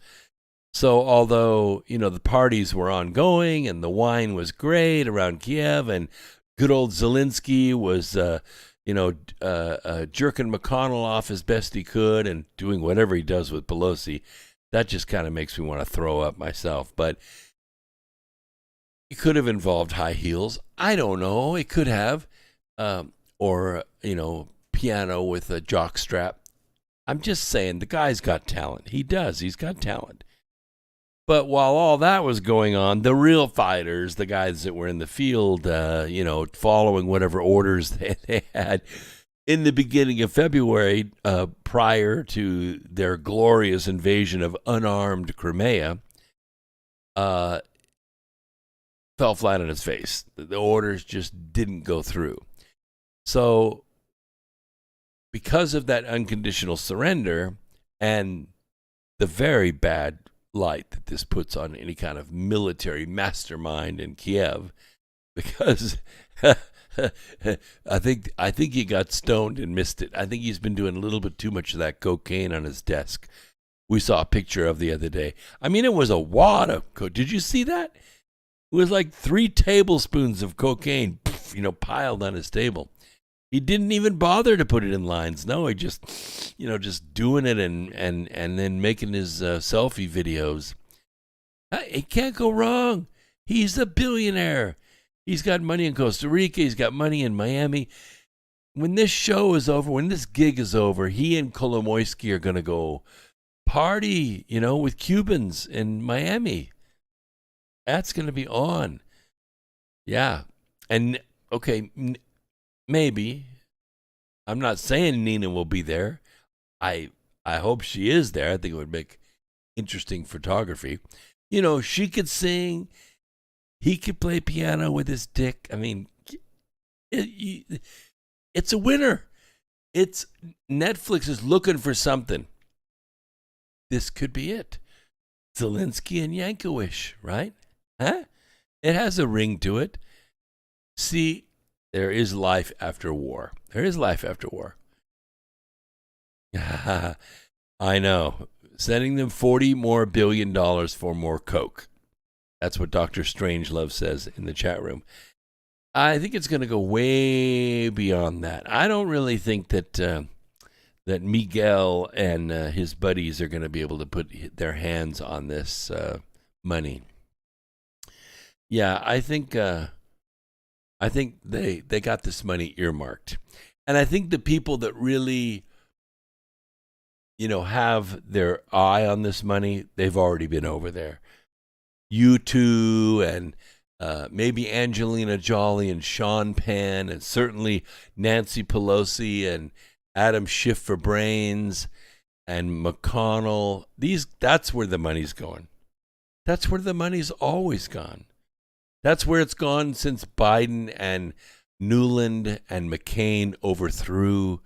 So although, the parties were ongoing and the wine was great around Kiev and good old Zelensky was, jerking McConnell off as best he could and doing whatever he does with Pelosi, that just kind of makes me want to throw up myself. But it could have involved high heels. I don't know. It could have. Or, piano with a jock strap. I'm just saying the guy's got talent. He does. He's got talent. But while all that was going on, the real fighters, the guys that were in the field, following whatever orders they had in the beginning of February, prior to their glorious invasion of unarmed Crimea, fell flat on his face. The orders just didn't go through. So because of that unconditional surrender and the very bad light that this puts on any kind of military mastermind in Kiev, because I think he got stoned and missed it. I think he's been doing a little bit too much of that cocaine on his desk. We saw a picture of the other day. I mean, it was a wad of cocaine. Did you see that? It was like 3 tablespoons of cocaine, piled on his table. He didn't even bother to put it in lines. No, he just doing it and then making his selfie videos. It can't go wrong. He's a billionaire. He's got money in Costa Rica. He's got money in Miami. When this show is over, when this gig is over, he and Kolomoisky are going to go party, with Cubans in Miami. That's going to be on. Yeah. And, okay, maybe. I'm not saying Nina will be there. I hope she is there. I think it would make interesting photography. You know, she could sing. He could play piano with his dick. I mean, it's a winner. It's Netflix is looking for something. This could be it. Zelensky and Yankovic, right? Huh? It has a ring to it. See, there is life after war. There is life after war. I know. Sending them $40 billion for more coke. That's what Dr. Strangelove says in the chat room. I think it's going to go way beyond that. I don't really think that that Miguel and his buddies are going to be able to put their hands on this money. Yeah, I think they got this money earmarked, and I think the people that really, you know, have their eye on this money, they've already been over there. U2 and maybe Angelina Jolie and Sean Penn and certainly Nancy Pelosi and Adam Schiff for Brains and McConnell. That's where the money's going. That's where the money's always gone. That's where it's gone since Biden and Nuland and McCain overthrew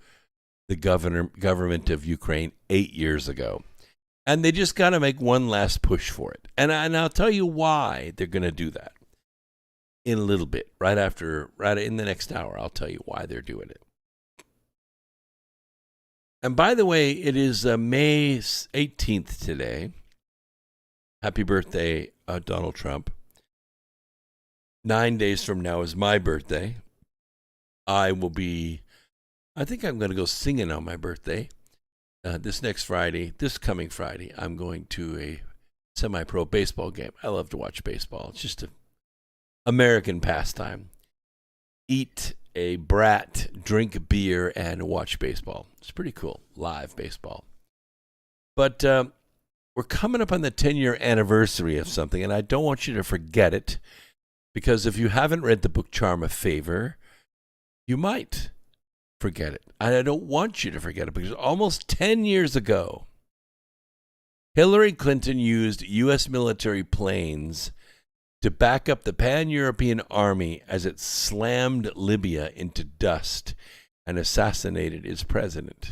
the government of Ukraine 8 years ago. And they just got to make one last push for it. And I'll tell you why they're going to do that in a little bit. Right in the next hour, I'll tell you why they're doing it. And by the way, it is May 18th today. Happy birthday, Donald Trump. 9 days from now is my birthday. I think I'm going to go singing on my birthday. This coming Friday, I'm going to a semi-pro baseball game. I love to watch baseball. It's just an American pastime. Eat a brat, drink beer, and watch baseball. It's pretty cool. Live baseball. But we're coming up on the 10-year anniversary of something, and I don't want you to forget it, because if you haven't read the book Charm of Favor, you might forget it. And I don't want you to forget it, because almost 10 years ago, Hillary Clinton used U.S. military planes to back up the pan-European army as it slammed Libya into dust and assassinated its president.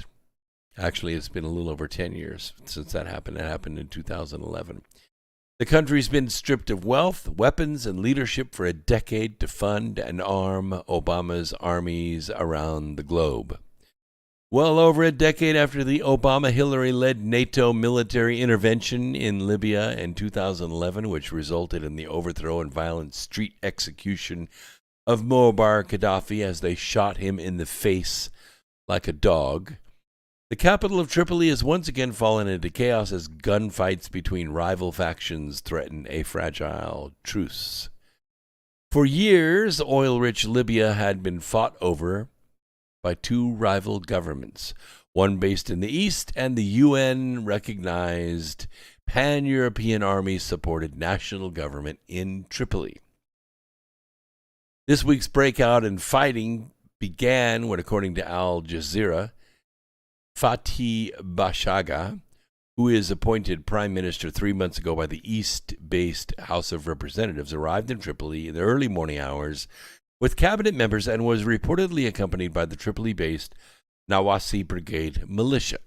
Actually, it's been a little over 10 years since that happened. That happened in 2011. The country's been stripped of wealth, weapons, and leadership for a decade to fund and arm Obama's armies around the globe. Well over a decade after the Obama-Hillary-led NATO military intervention in Libya in 2011, which resulted in the overthrow and violent street execution of Muammar Gaddafi as they shot him in the face like a dog, the capital of Tripoli has once again fallen into chaos as gunfights between rival factions threaten a fragile truce. For years, oil-rich Libya had been fought over by two rival governments, one based in the east and the UN-recognized pan-European army-supported national government in Tripoli. This week's breakout in fighting began when, according to Al Jazeera, Fatih Bashaga, who is appointed prime minister 3 months ago by the East-based House of Representatives, arrived in Tripoli in the early morning hours with cabinet members and was reportedly accompanied by the Tripoli-based Nawasi Brigade militia.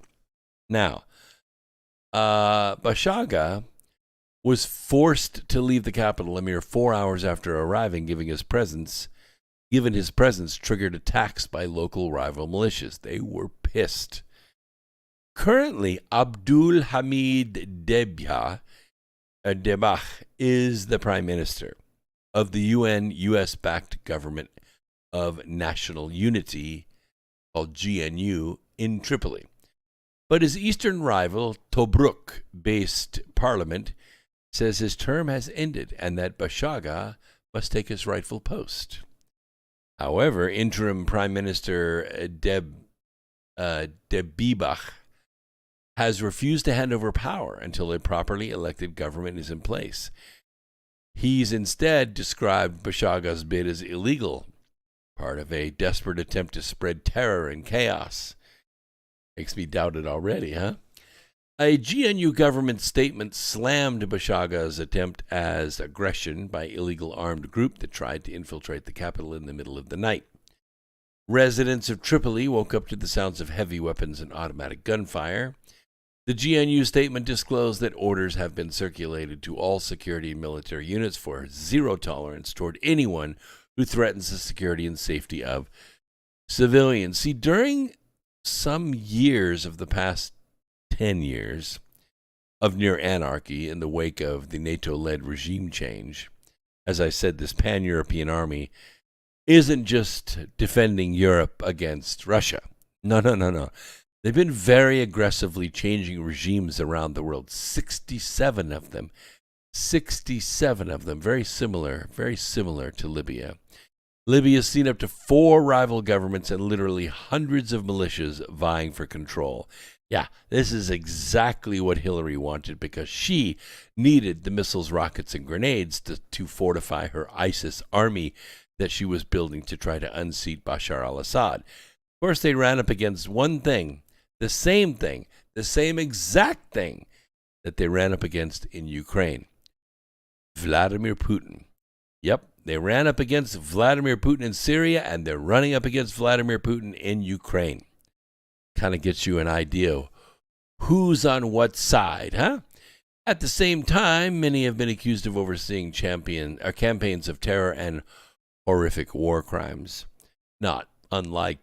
Now, Bashaga was forced to leave the capital a mere 4 hours after arriving, given his presence triggered attacks by local rival militias. They were pissed. Currently, Abdul Hamid Debah is the prime minister of the U.S.-backed Government of National Unity, called GNU, in Tripoli. But his eastern rival, Tobruk-based parliament, says his term has ended and that Bashaga must take his rightful post. However, interim Prime Minister Debibach has refused to hand over power until a properly elected government is in place. He's instead described Bashaga's bid as illegal, part of a desperate attempt to spread terror and chaos. Makes me doubt it already, huh? A GNU government statement slammed Bashaga's attempt as aggression by illegal armed group that tried to infiltrate the capital in the middle of the night. Residents of Tripoli woke up to the sounds of heavy weapons and automatic gunfire. The GNU statement disclosed that orders have been circulated to all security and military units for zero tolerance toward anyone who threatens the security and safety of civilians. See, during some years of the past 10 years of near anarchy in the wake of the NATO-led regime change, as I said, this pan-European army isn't just defending Europe against Russia. No. They've been very aggressively changing regimes around the world. 67 of them. 67 of them. Very similar to Libya. Libya's seen up to 4 rival governments and literally hundreds of militias vying for control. Yeah, this is exactly what Hillary wanted because she needed the missiles, rockets, and grenades to fortify her ISIS army that she was building to try to unseat Bashar al-Assad. Of course, they ran up against one thing, the same exact thing that they ran up against in Ukraine. Vladimir Putin. Yep, they ran up against Vladimir Putin in Syria, and they're running up against Vladimir Putin in Ukraine. Kind of gets you an idea who's on what side, huh? At the same time, many have been accused of overseeing campaigns of terror and horrific war crimes. Not unlike,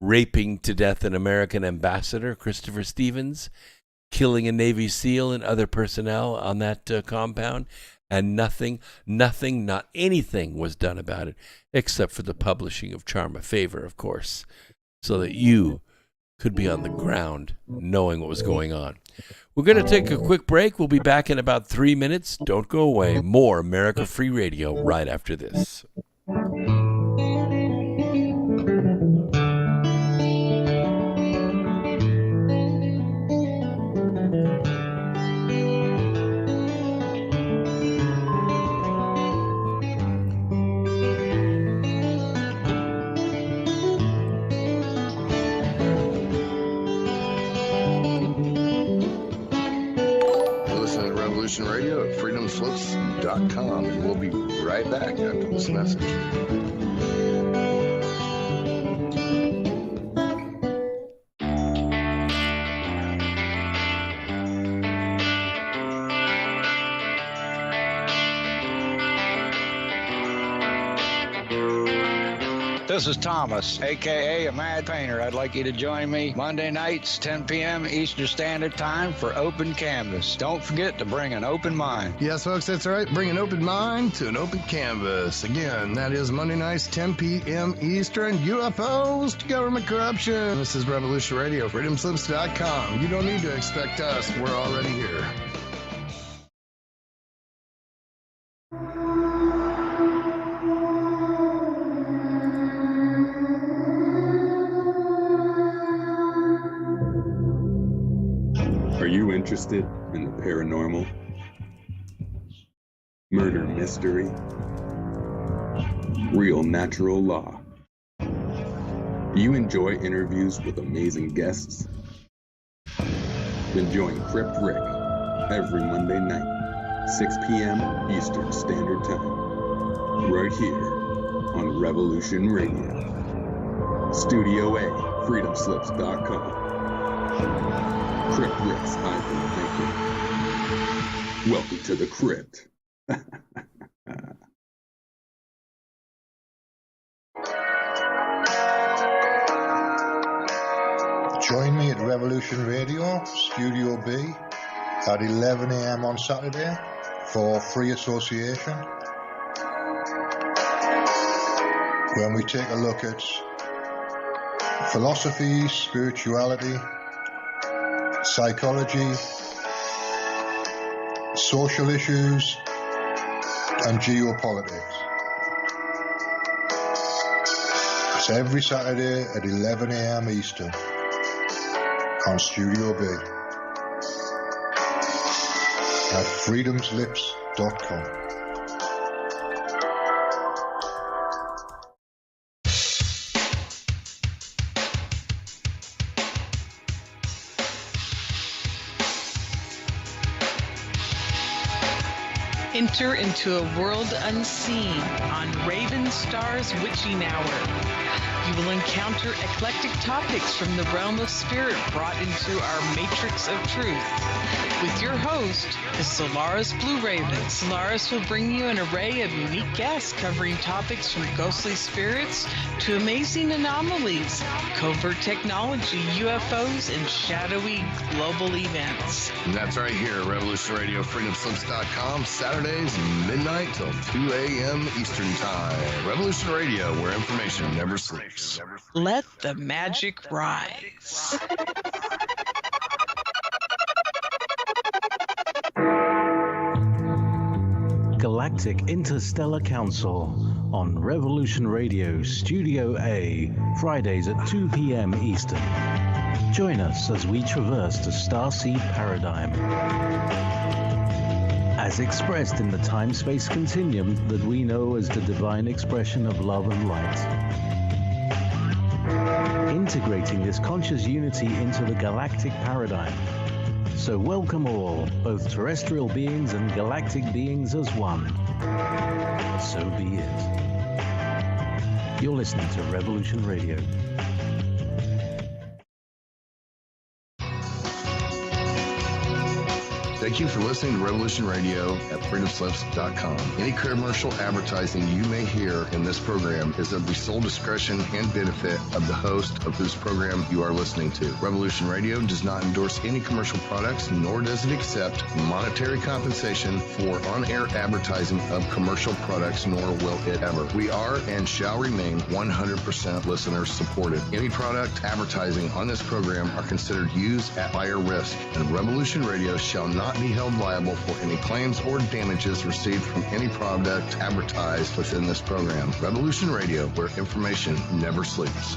raping to death an American ambassador, Christopher Stevens, killing a Navy SEAL and other personnel on that compound, and nothing, not anything was done about it, except for the publishing of Charm a Favor, of course, so that you could be on the ground knowing what was going on. We're going to take a quick break. We'll be back in about 3 minutes. Don't go away. More America Free Radio right after this. Radio at freedomslips.com, and we'll be right back after this message. This is Thomas, a.k.a. a Mad Painter. I'd like you to join me Monday nights, 10 p.m. Eastern Standard Time for Open Canvas. Don't forget to bring an open mind. Yes, folks, that's right. Bring an open mind to an open canvas. Again, that is Monday nights, 10 p.m. Eastern. UFOs to government corruption. This is Revolution Radio, freedomslips.com. You don't need to expect us. We're already here. Interested in the paranormal, murder mystery, real natural law? Do you enjoy interviews with amazing guests? Then join Crypt Rick every Monday night, 6 p.m. Eastern Standard Time, right here on Revolution Radio. Studio A, freedomslips.com. Crypt Rick's High Thinking. Welcome to the Crypt. Join me at Revolution Radio, Studio B, at 11 a.m. on Saturday for Free Association, when we take a look at philosophy, spirituality, psychology, social issues, and geopolitics. It's every Saturday at 11 a.m. Eastern on Studio B at freedomslips.com. Enter into a world unseen on Raven Star's Witching Hour. You will encounter eclectic topics from the realm of spirit brought into our matrix of truth. With your host, the Solaris Blue Raven. Solaris will bring you an array of unique guests covering topics from ghostly spirits to amazing anomalies, covert technology, UFOs, and shadowy global events. And that's right here at Revolution Radio, freedomslips.com, Saturdays, midnight till 2 a.m. Eastern Time. Revolution Radio, where information never sleeps. Let the magic rise. Galactic Interstellar Council on Revolution Radio Studio A, Fridays at 2 p.m. Eastern. Join us as we traverse the starseed paradigm, as expressed in the time-space continuum that we know as the divine expression of love and light. Integrating this conscious unity into the galactic paradigm. So welcome all, both terrestrial beings and galactic beings as one. So be it. You're listening to Revolution Radio. Thank you for listening to Revolution Radio at freedomslips.com. Any commercial advertising you may hear in this program is of the sole discretion and benefit of the host of whose program you are listening to. Revolution Radio does not endorse any commercial products, nor does it accept monetary compensation for on-air advertising of commercial products, nor will it ever. We are and shall remain 100% listener supported. Any product advertising on this program are considered used at buyer risk, and Revolution Radio shall not be held liable for any claims or damages received from any product advertised within this program. Revolution Radio, where information never sleeps.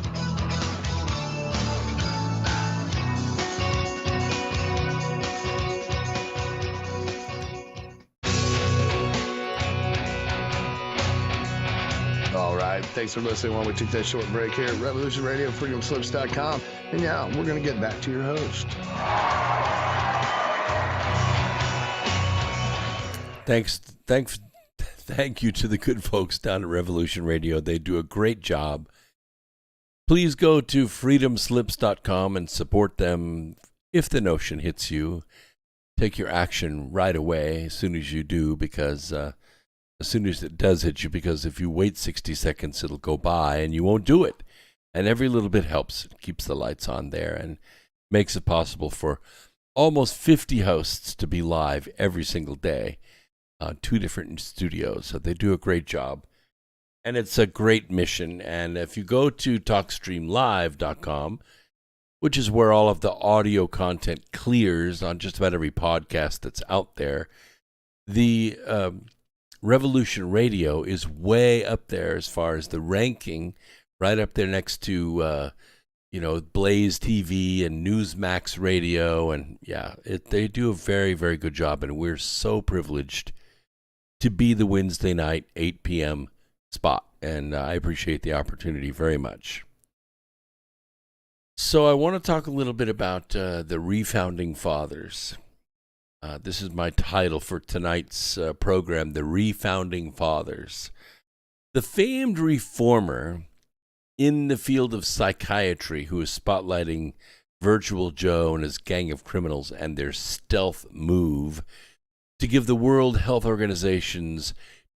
All right, thanks for listening while we took that short break here at Revolution Radio, freedomslips.com. And yeah, we're going to get back to your host. Thank you to the good folks down at Revolution Radio. They do a great job. Please go to freedomslips.com and support them. If the notion hits you, take your action right away as soon as you do, because as soon as it does hit you, because if you wait 60 seconds, it'll go by and you won't do it. And every little bit helps. It keeps the lights on there and makes it possible for almost 50 hosts to be live every single day. 2 different studios, so they do a great job. And it's a great mission. And if you go to TalkStreamLive.com, which is where all of the audio content clears on just about every podcast that's out there, the Revolution Radio is way up there as far as the ranking, right up there next to Blaze TV and Newsmax Radio. And yeah, they do a very, very good job. And we're so privileged to be the Wednesday night 8 p.m. spot, and I appreciate the opportunity very much. So I want to talk a little bit about the Refounding Fathers. This is my title for tonight's program, The Refounding Fathers. The famed reformer in the field of psychiatry who is spotlighting Virtual Joe and his gang of criminals and their stealth move to give the World Health Organization's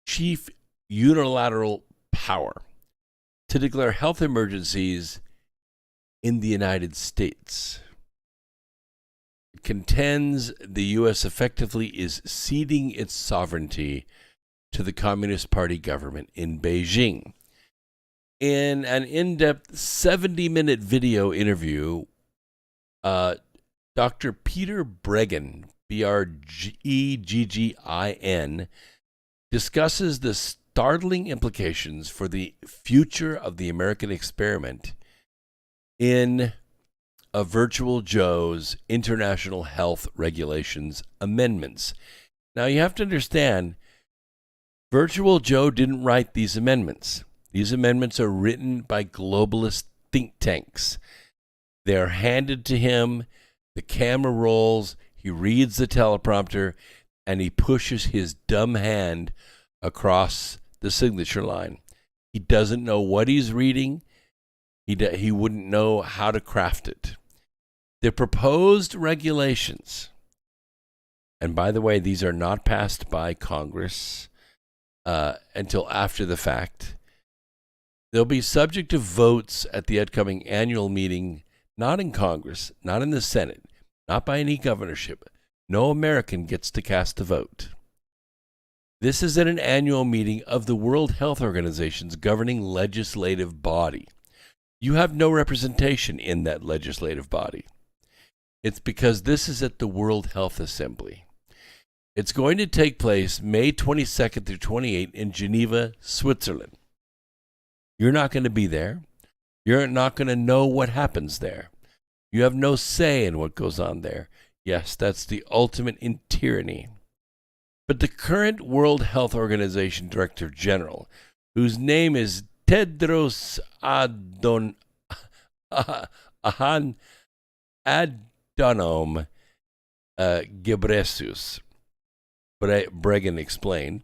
chief unilateral power to declare health emergencies in the United States. It contends the U.S. effectively is ceding its sovereignty to the Communist Party government in Beijing. In an in-depth 70-minute video interview, Dr. Peter Breggin, Breggin, discusses the startling implications for the future of the American experiment in a Virtual Joe's International Health Regulations amendments. Now, you have to understand, Virtual Joe didn't write these amendments. These amendments are written by globalist think tanks. They're handed to him, the camera rolls, he reads the teleprompter, and he pushes his dumb hand across the signature line. He doesn't know what he's reading. He wouldn't know how to craft it. The proposed regulations, and by the way, these are not passed by Congress until after the fact. They'll be subject to votes at the upcoming annual meeting, not in Congress, not in the Senate, not by any governorship. No American gets to cast a vote. This is at an annual meeting of the World Health Organization's governing legislative body. You have no representation in that legislative body. It's because this is at the World Health Assembly. It's going to take place May 22nd through 28th in Geneva, Switzerland. You're not going to be there. You're not going to know what happens there. You have no say in what goes on there. Yes, that's the ultimate in tyranny. But the current World Health Organization Director General, whose name is Tedros Adhanom Ghebreyesus, Bregan explained,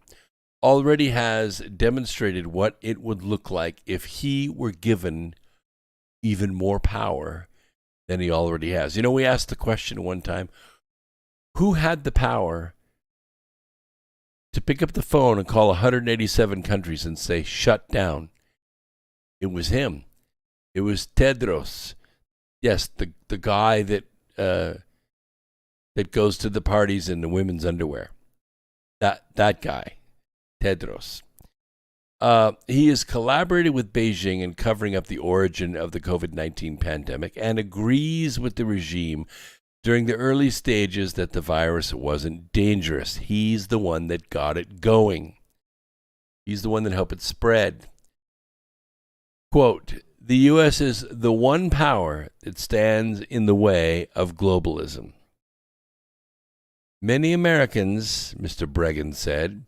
already has demonstrated what it would look like if he were given even more power than he already has. You know, we asked the question one time, who had the power to pick up the phone and call 187 countries and say, shut down? It was him. It was Tedros. Yes, the guy that goes to the parties in the women's underwear. That guy, Tedros. He has collaborated with Beijing in covering up the origin of the COVID-19 pandemic and agrees with the regime during the early stages that the virus wasn't dangerous. He's the one that got it going. He's the one that helped it spread. Quote, the U.S. is the one power that stands in the way of globalism. Many Americans, Mr. Bregan said,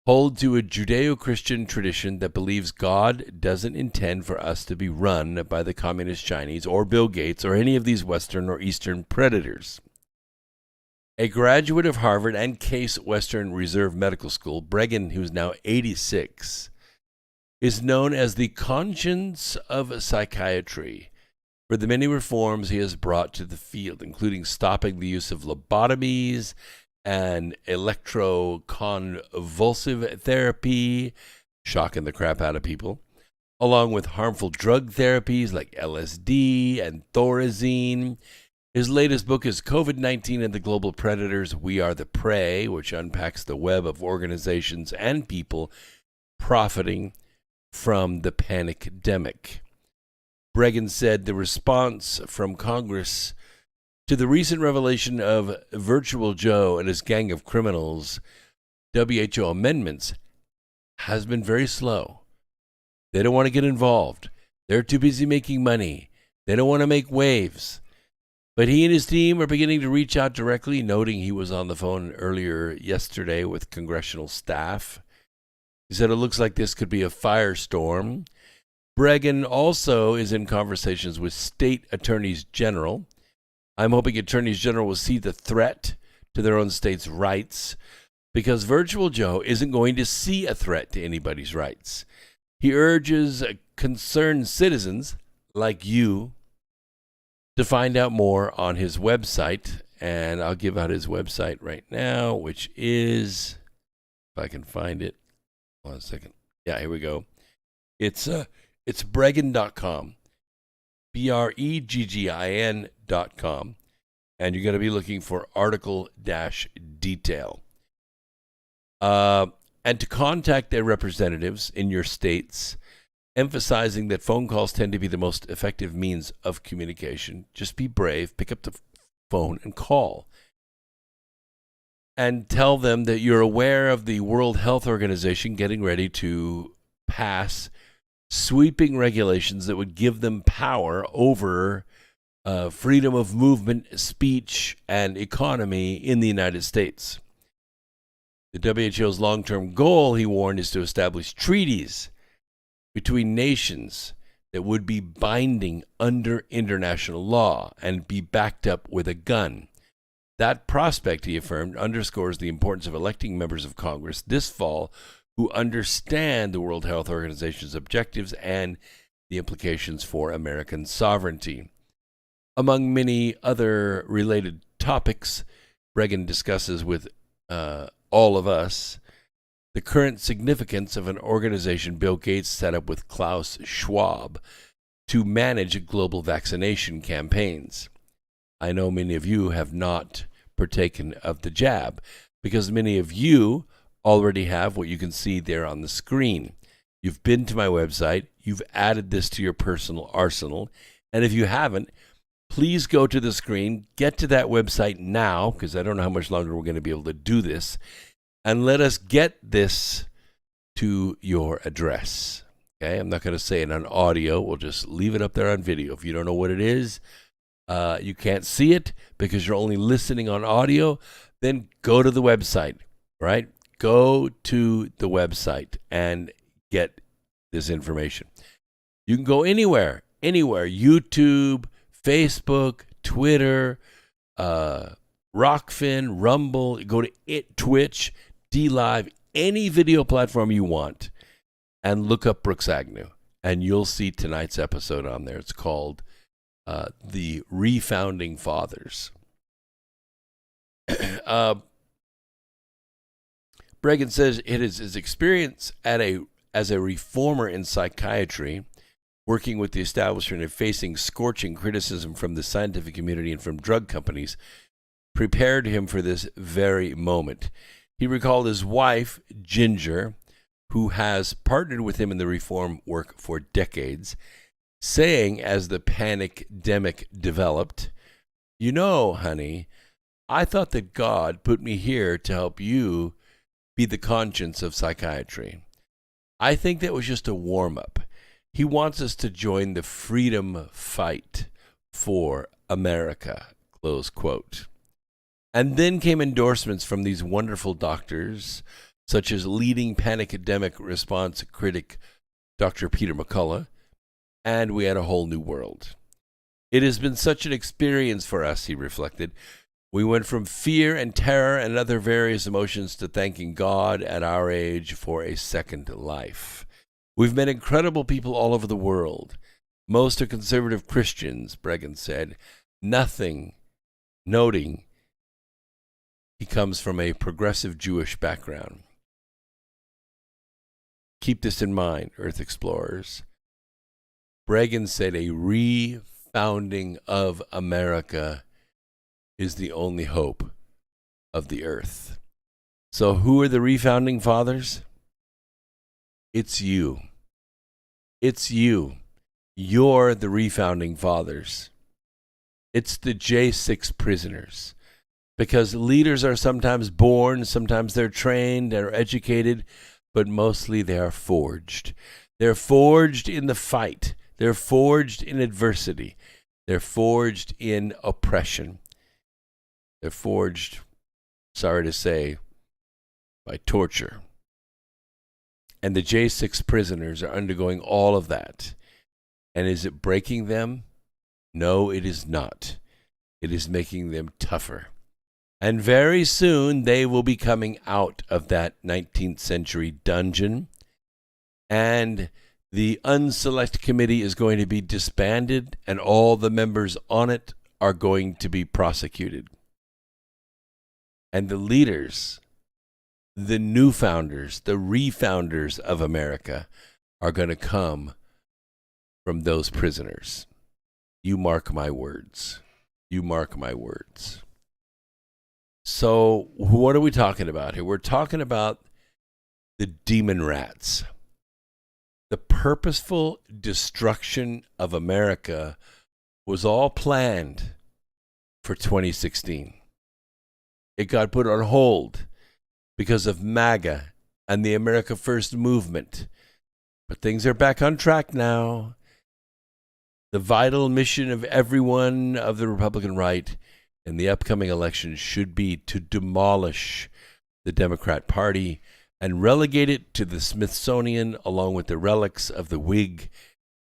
hold to a Judeo-Christian tradition that believes God doesn't intend for us to be run by the communist Chinese or Bill Gates or any of these Western or Eastern predators. A graduate of Harvard and Case Western Reserve Medical School, Bregan, who's now 86, is known as the conscience of psychiatry for the many reforms he has brought to the field, including stopping the use of lobotomies and electroconvulsive therapy, shocking the crap out of people, along with harmful drug therapies like LSD and Thorazine. His latest book is COVID-19 and the Global Predators, We Are the Prey, which unpacks the web of organizations and people profiting from the panicdemic. Bregan said the response from Congress to the recent revelation of Virtual Joe and his gang of criminals, WHO amendments, has been very slow. They don't want to get involved. They're too busy making money. They don't want to make waves. But he and his team are beginning to reach out directly, noting he was on the phone earlier yesterday with congressional staff. He said it looks like this could be a firestorm. Bregan also is in conversations with state attorneys general. I'm hoping attorneys general will see the threat to their own state's rights, because Virtual Joe isn't going to see a threat to anybody's rights. He urges concerned citizens like you to find out more on his website, and I'll give out his website right now, which is, if I can find it, hold on a second. Yeah, here we go. It's Bregan.com, BREGGIN.com, and you're going to be looking for article-detail. And to contact their representatives in your states, emphasizing that phone calls tend to be the most effective means of communication. Just be brave, pick up the phone and call. And tell them that you're aware of the World Health Organization getting ready to pass sweeping regulations that would give them power over freedom of movement, speech, and economy in the United States. The WHO's long-term goal, he warned, is to establish treaties between nations that would be binding under international law and be backed up with a gun. That prospect, he affirmed, underscores the importance of electing members of Congress this fall who understand the World Health Organization's objectives and the implications for American sovereignty. Among many other related topics, Bregan discusses with all of us the current significance of an organization Bill Gates set up with Klaus Schwab to manage global vaccination campaigns. I know many of you have not partaken of the jab because many of you already have what you can see there on the screen. You've been to my website, you've added this to your personal arsenal, and if you haven't, please go to the screen, get to that website now, because I don't know how much longer we're going to be able to do this, and let us get this to your address. Okay, I'm not going to say it on audio, we'll just leave it up there on video. If you don't know what it is, you can't see it because you're only listening on audio, then go to the website, right? Go to the website and get this information. You can go anywhere, YouTube, Facebook, Twitter, Rockfin, Rumble, go to Twitch, DLive, any video platform you want, and look up Brooks Agnew, and you'll see tonight's episode on there. It's called The Refounding Fathers. Bregan says it is his experience as a reformer in psychiatry, working with the establishment and facing scorching criticism from the scientific community and from drug companies, prepared him for this very moment. He recalled his wife, Ginger, who has partnered with him in the reform work for decades, saying as the panic-demic developed, "You know, honey, I thought that God put me here to help you be the conscience of psychiatry. I think that was just a warm-up. He wants us to join the freedom fight for America," close quote. And then came endorsements from these wonderful doctors, such as leading panic-demic response critic Dr. Peter McCullough, and we had a whole new world. It has been such an experience for us, he reflected. We went from fear and terror and other various emotions to thanking God at our age for a second life. We've met incredible people all over the world. Most are conservative Christians, Bregan said, noting he comes from a progressive Jewish background. Keep this in mind, Earth Explorers. Bregan said a refounding of America is the only hope of the earth. So who are the refounding fathers? It's you. It's you. You're the refounding fathers. It's the J6 prisoners. Because leaders are sometimes born, sometimes they're trained or educated, but mostly they are forged. They're forged in the fight. They're forged in adversity. They're forged in oppression. They're forged, sorry to say, by torture. And the J6 prisoners are undergoing all of that. And is it breaking them? No, it is not. It is making them tougher. And very soon they will be coming out of that 19th century dungeon. And the Unselect Committee is going to be disbanded, and all the members on it are going to be prosecuted. And the leaders, the new founders, the refounders of America are going to come from those prisoners. You mark my words. You mark my words. So what are we talking about here? We're talking about the demon rats. The purposeful destruction of America was all planned for 2016. It got put on hold because of MAGA and the America First movement. But things are back on track now. The vital mission of everyone of the Republican right in the upcoming election should be to demolish the Democrat Party and relegate it to the Smithsonian along with the relics of the Whig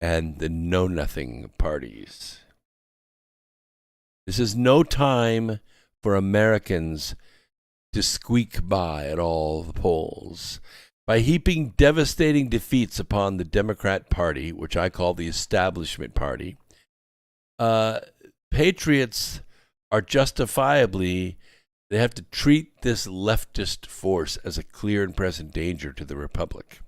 and the Know-Nothing parties. This is no time for Americans to squeak by at all the polls. By heaping devastating defeats upon the Democrat Party, which I call the establishment party, patriots are justifiably, they have to treat this leftist force as a clear and present danger to the republic.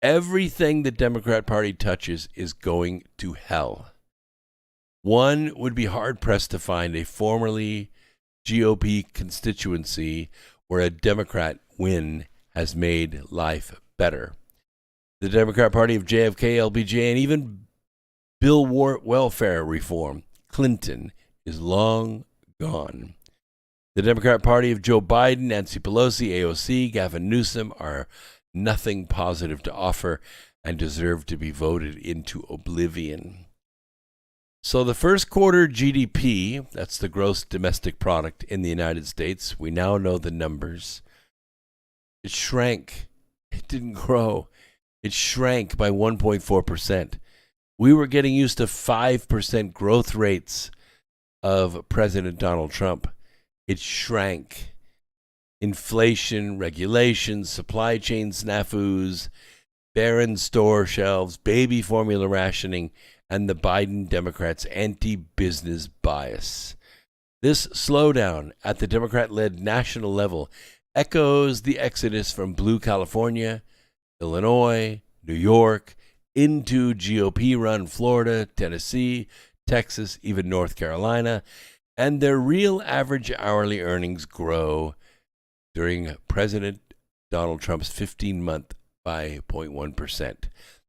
Everything the Democrat Party touches is going to hell. One would be hard-pressed to find a formerly GOP constituency where a Democrat win has made life better. The Democrat Party of JFK, LBJ, and even Bill welfare reform, Clinton, is long gone. The Democrat Party of Joe Biden, Nancy Pelosi, AOC, Gavin Newsom are nothing positive to offer and deserve to be voted into oblivion. So the first quarter GDP, that's the gross domestic product in the United States, we now know the numbers. It shrank. It didn't grow. It shrank by 1.4%. We were getting used to 5% growth rates of President Donald Trump. It shrank. Inflation, regulations, supply chain snafus, barren store shelves, baby formula rationing, and the Biden Democrats' anti-business bias. This slowdown at the Democrat-led national level echoes the exodus from blue California, Illinois, New York, into GOP-run Florida, Tennessee, Texas, even North Carolina, and their real average hourly earnings grow during President Donald Trump's 15-month by 0.1%,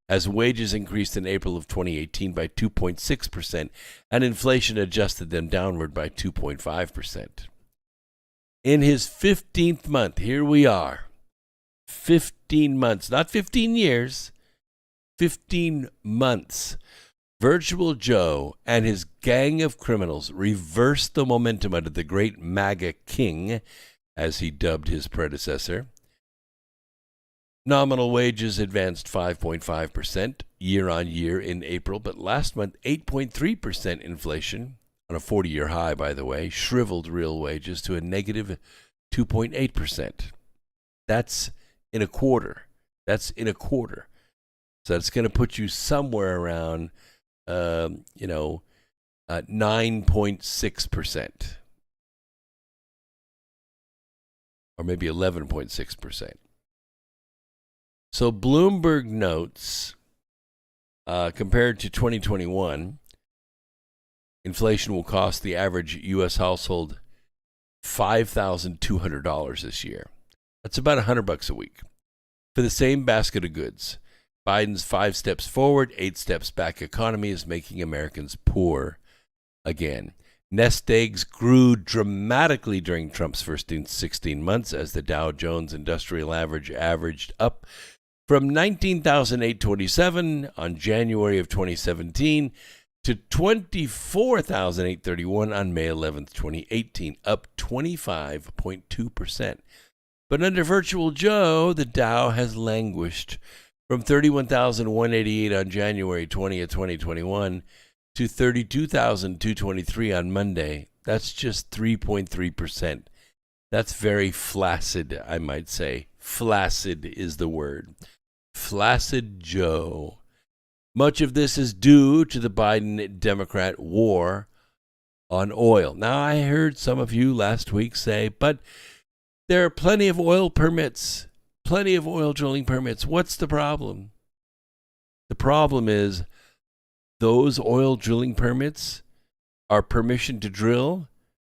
as wages increased in April of 2018 by 2.6%, and inflation adjusted them downward by 2.5%. In his 15th month, here we are, 15 months, not 15 years, 15 months, Virtual Joe and his gang of criminals reversed the momentum under the great MAGA king, as he dubbed his predecessor. Nominal wages advanced 5.5% year on year in April, but last month 8.3% inflation, on a 40-year high, by the way, shriveled real wages to a negative 2.8%. That's in a quarter. So it's going to put you somewhere around, 9.6%. Or maybe 11.6%. So Bloomberg notes, compared to 2021, inflation will cost the average U.S. household $5,200 this year. That's about $100 a week for the same basket of goods. Biden's 5 steps forward, 8 steps back economy is making Americans poor again. Nest eggs grew dramatically during Trump's first 16 months as the Dow Jones Industrial Average averaged up from 19,827 on January of 2017 to 24,831 on May 11th, 2018, up 25.2%. But under Virtual Joe, the Dow has languished from 31,188 on January 20th, 2021 to 32,223 on Monday. That's just 3.3%. That's very flaccid, I might say. Flaccid is the word. Flaccid Joe. Much of this is due to the Biden Democrat war on oil. Now, I heard some of you last week say, but there are plenty of oil permits, plenty of oil drilling permits. What's the problem? The problem is those oil drilling permits are permission to drill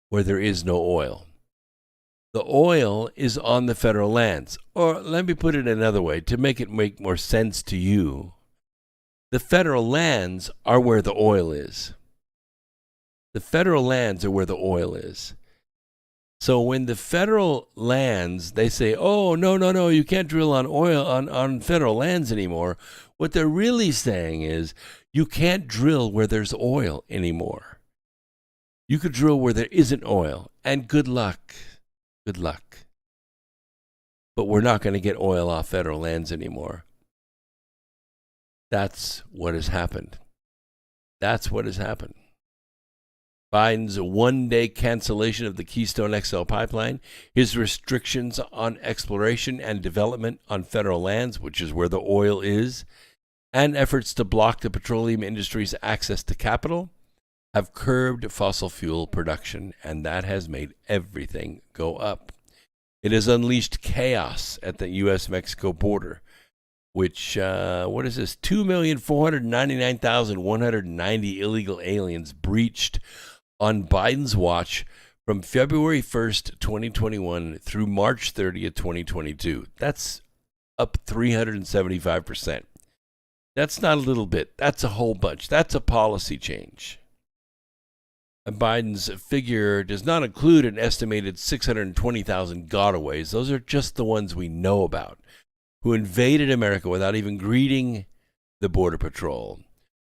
where there is no oil. The oil is on the federal lands. Or let me put it another way to make it make more sense to you. The federal lands are where the oil is. The federal lands are where the oil is. So when the federal lands, they say, oh, no, you can't drill on oil on federal lands anymore. What they're really saying is you can't drill where there's oil anymore. You could drill where there isn't oil, and good luck. Good luck. But we're not going to get oil off federal lands anymore. That's what has happened. That's what has happened. Biden's one-day cancellation of the Keystone XL pipeline, his restrictions on exploration and development on federal lands, which is where the oil is, and efforts to block the petroleum industry's access to capital have curbed fossil fuel production, and that has made everything go up. It has unleashed chaos at the U.S.-Mexico border, which, 2,499,190 illegal aliens breached on Biden's watch from February 1st, 2021 through March 30th, 2022. That's up 375%. That's not a little bit. That's a whole bunch. That's a policy change. And Biden's figure does not include an estimated 620,000 gotaways. Those are just the ones we know about, who invaded America without even greeting the Border Patrol.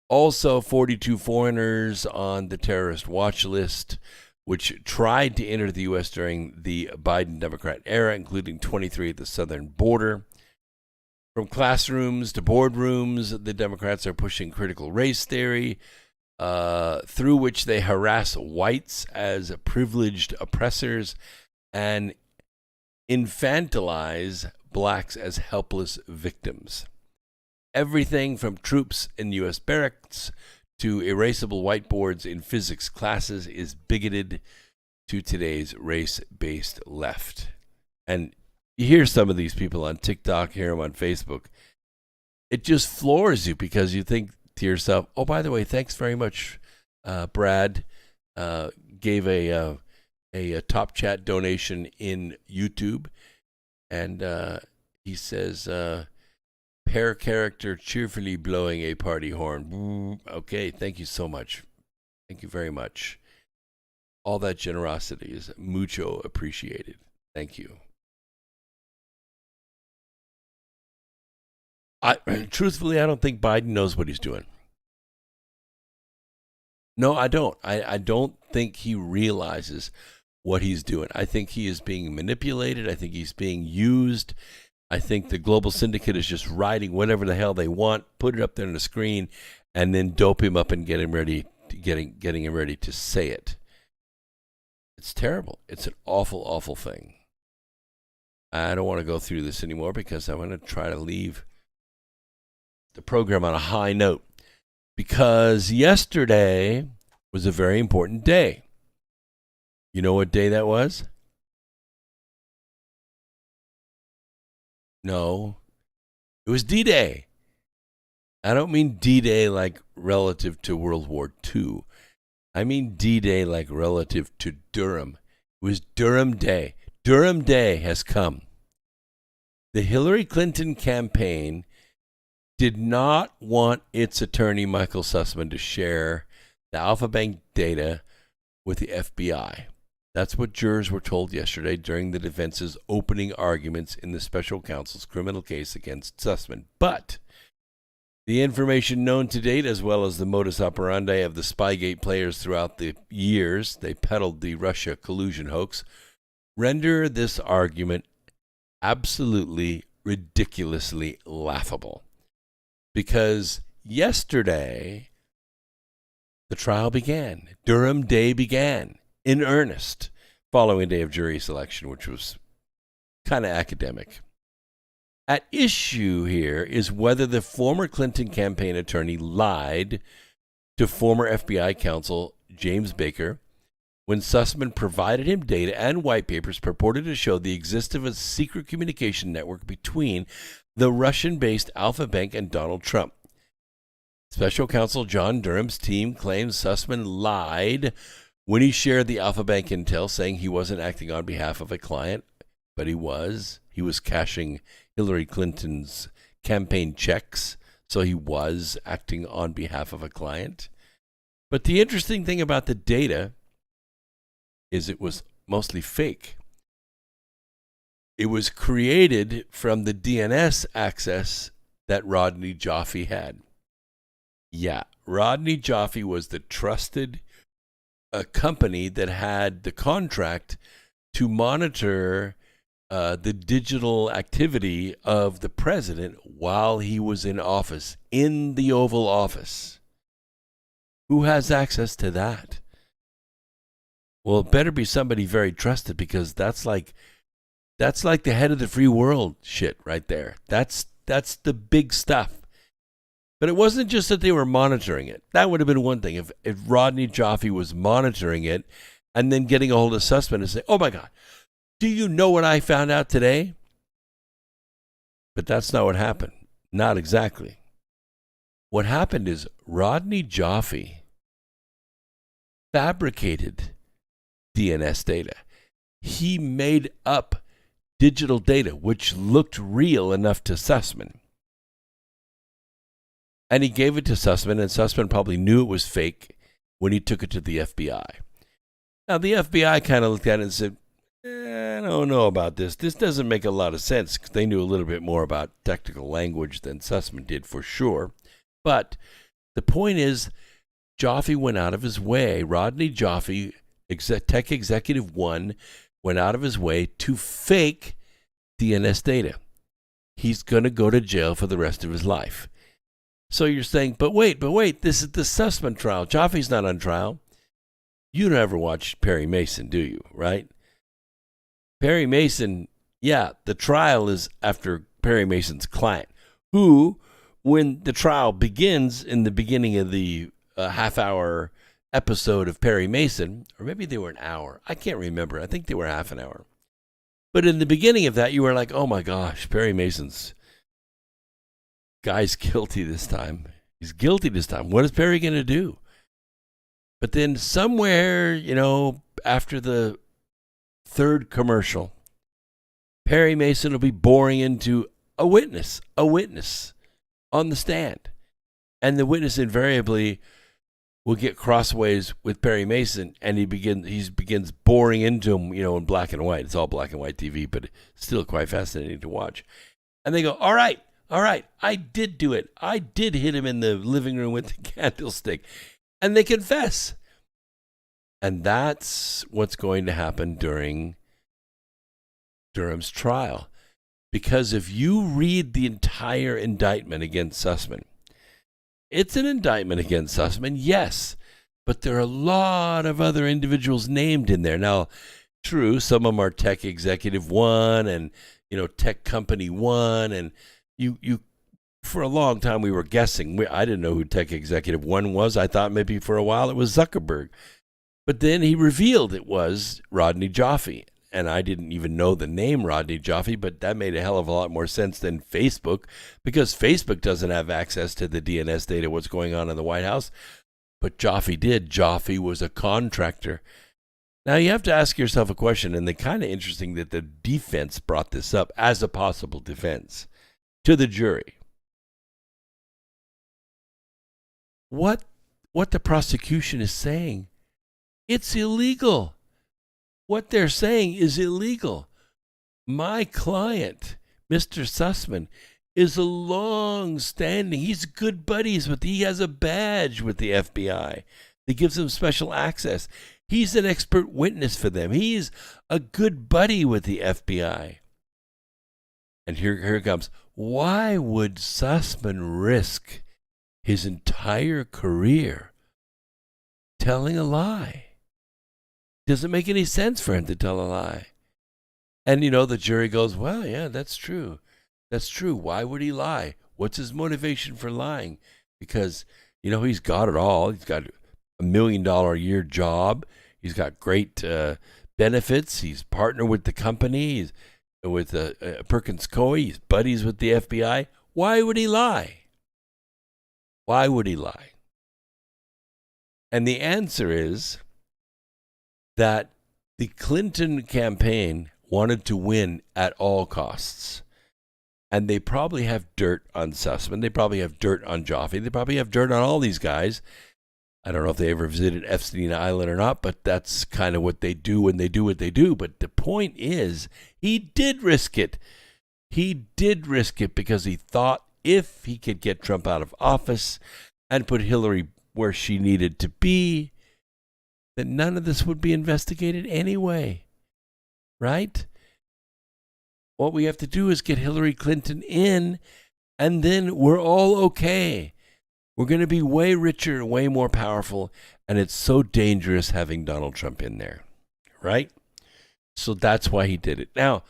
Also, 42 foreigners on the terrorist watch list, which tried to enter the U.S. during the Biden Democrat era, including 23 at the southern border. From classrooms to boardrooms, the Democrats are pushing critical race theory, through which they harass whites as privileged oppressors and infantilize blacks as helpless victims. Everything from troops in U.S. barracks to erasable whiteboards in physics classes is bigoted to today's race-based left. And you hear some of these people on TikTok, hear them on Facebook. It just floors you because you think to yourself, oh, by the way, thanks very much, Brad. Gave a top chat donation in YouTube. And he says, pair character cheerfully blowing a party horn. Okay, thank you so much. Thank you very much. All that generosity is mucho appreciated. Thank you. Truthfully, I don't think Biden knows what he's doing. No, I don't. I don't think he realizes what he's doing. I think he is being manipulated. I think he's being used. I think the global syndicate is just writing whatever the hell they want, put it up there on the screen, and then dope him up and get him ready, getting him ready to say it. It's terrible. It's an awful, awful thing. I don't want to go through this anymore because I'm going to try to leave the program on a high note, because yesterday was a very important day. You know what day that was? No, it was D-Day. I don't mean D-Day like relative to World War II. I mean D-Day like relative to Durham. It was Durham Day. Durham Day has come. The Hillary Clinton campaign did not want its attorney, Michael Sussman, to share the Alpha Bank data with the FBI. That's what jurors were told yesterday during the defense's opening arguments in the special counsel's criminal case against Sussman. But the information known to date, as well as the modus operandi of the Spygate players throughout the years they peddled the Russia collusion hoax, render this argument absolutely ridiculously laughable. Because yesterday, the trial began. Durham Day began in earnest, following a day of jury selection, which was kind of academic. At issue here is whether the former Clinton campaign attorney lied to former FBI counsel James Baker when Sussman provided him data and white papers purported to show the existence of a secret communication network between the Russian-based Alpha Bank and Donald Trump. Special counsel John Durham's team claims Sussman lied when he shared the Alpha Bank intel, saying he wasn't acting on behalf of a client, but he was. He was cashing Hillary Clinton's campaign checks, so he was acting on behalf of a client. But the interesting thing about the data is it was mostly fake. It was created from the DNS access that Rodney Joffe had. Yeah, Rodney Joffe was the trusted company that had the contract to monitor the digital activity of the president while he was in office, in the Oval Office. Who has access to that? Well, it better be somebody very trusted, because that's like the head of the free world shit right there. That's the big stuff. But it wasn't just that they were monitoring it. That would have been one thing. If Rodney Joffe was monitoring it and then getting a hold of Sussman and say, oh my God, do you know what I found out today? But that's not what happened. Not exactly. What happened is Rodney Joffe fabricated DNS data. He made up digital data which looked real enough to Sussman. And he gave it to Sussman, and Sussman probably knew it was fake when he took it to the FBI. Now, the FBI kind of looked at it and said, I don't know about this. This doesn't make a lot of sense, because they knew a little bit more about technical language than Sussman did, for sure. But the point is, Joffe went out of his way. Rodney Joffe, Tech Executive 1, went out of his way to fake DNS data. He's going to go to jail for the rest of his life. So you're saying, but wait, this is the Sussman trial. Joffe's not on trial. You don't ever watch Perry Mason, do you, right? Perry Mason, yeah, the trial is after Perry Mason's client, who, when the trial begins in the beginning of the half-hour episode of Perry Mason, or maybe they were an hour. I can't remember. I think they were half an hour. But in the beginning of that, you were like, oh my gosh, Perry Mason's guy's guilty this time. He's guilty this time. What is Perry going to do? But then somewhere, after the third commercial, Perry Mason will be boring into a witness on the stand. And the witness invariably will get crossways with Perry Mason, and he begins boring into him, in black and white. It's all black and white TV, but it's still quite fascinating to watch. And they go, all right, I did do it. I did hit him in the living room with the candlestick. And they confess. And that's what's going to happen during Durham's trial. Because if you read the entire indictment against Sussman, it's an indictment against Sussman, yes, but there are a lot of other individuals named in there. Now, true, some of them are Tech Executive 1 and, Tech Company 1, and you for a long time we were guessing. I didn't know who Tech Executive 1 was. I thought maybe for a while it was Zuckerberg. But then he revealed it was Rodney Joffe. And I didn't even know the name Rodney Joffe, but that made a hell of a lot more sense than Facebook, because Facebook doesn't have access to the DNS data, what's going on in the White House. But Joffe did. Joffe was a contractor. Now, you have to ask yourself a question, and it's kind of interesting that the defense brought this up as a possible defense to the jury. What the prosecution is saying, it's illegal. What they're saying is illegal. My client, Mr. Sussman, is a long-standing, he's good buddies he has a badge with the FBI that gives him special access. He's an expert witness for them. He's a good buddy with the FBI. And here it comes. Why would Sussman risk his entire career telling a lie? Doesn't make any sense for him to tell a lie. And, the jury goes, well, yeah, that's true. That's true. Why would he lie? What's his motivation for lying? Because, he's got it all. He's got $1 million a year job. He's got great benefits. He's partnered with the company. He's with Perkins Coie. He's buddies with the FBI. Why would he lie? Why would he lie? And the answer is that the Clinton campaign wanted to win at all costs. And they probably have dirt on Sussman. They probably have dirt on Joffe. They probably have dirt on all these guys. I don't know if they ever visited Epstein Island or not, but that's kind of what they do when they do what they do. But the point is, he did risk it. He did risk it because he thought if he could get Trump out of office and put Hillary where she needed to be, that none of this would be investigated anyway, right? What we have to do is get Hillary Clinton in, and then we're all okay. We're going to be way richer, way more powerful, and it's so dangerous having Donald Trump in there. right? So that's why he did it. Now,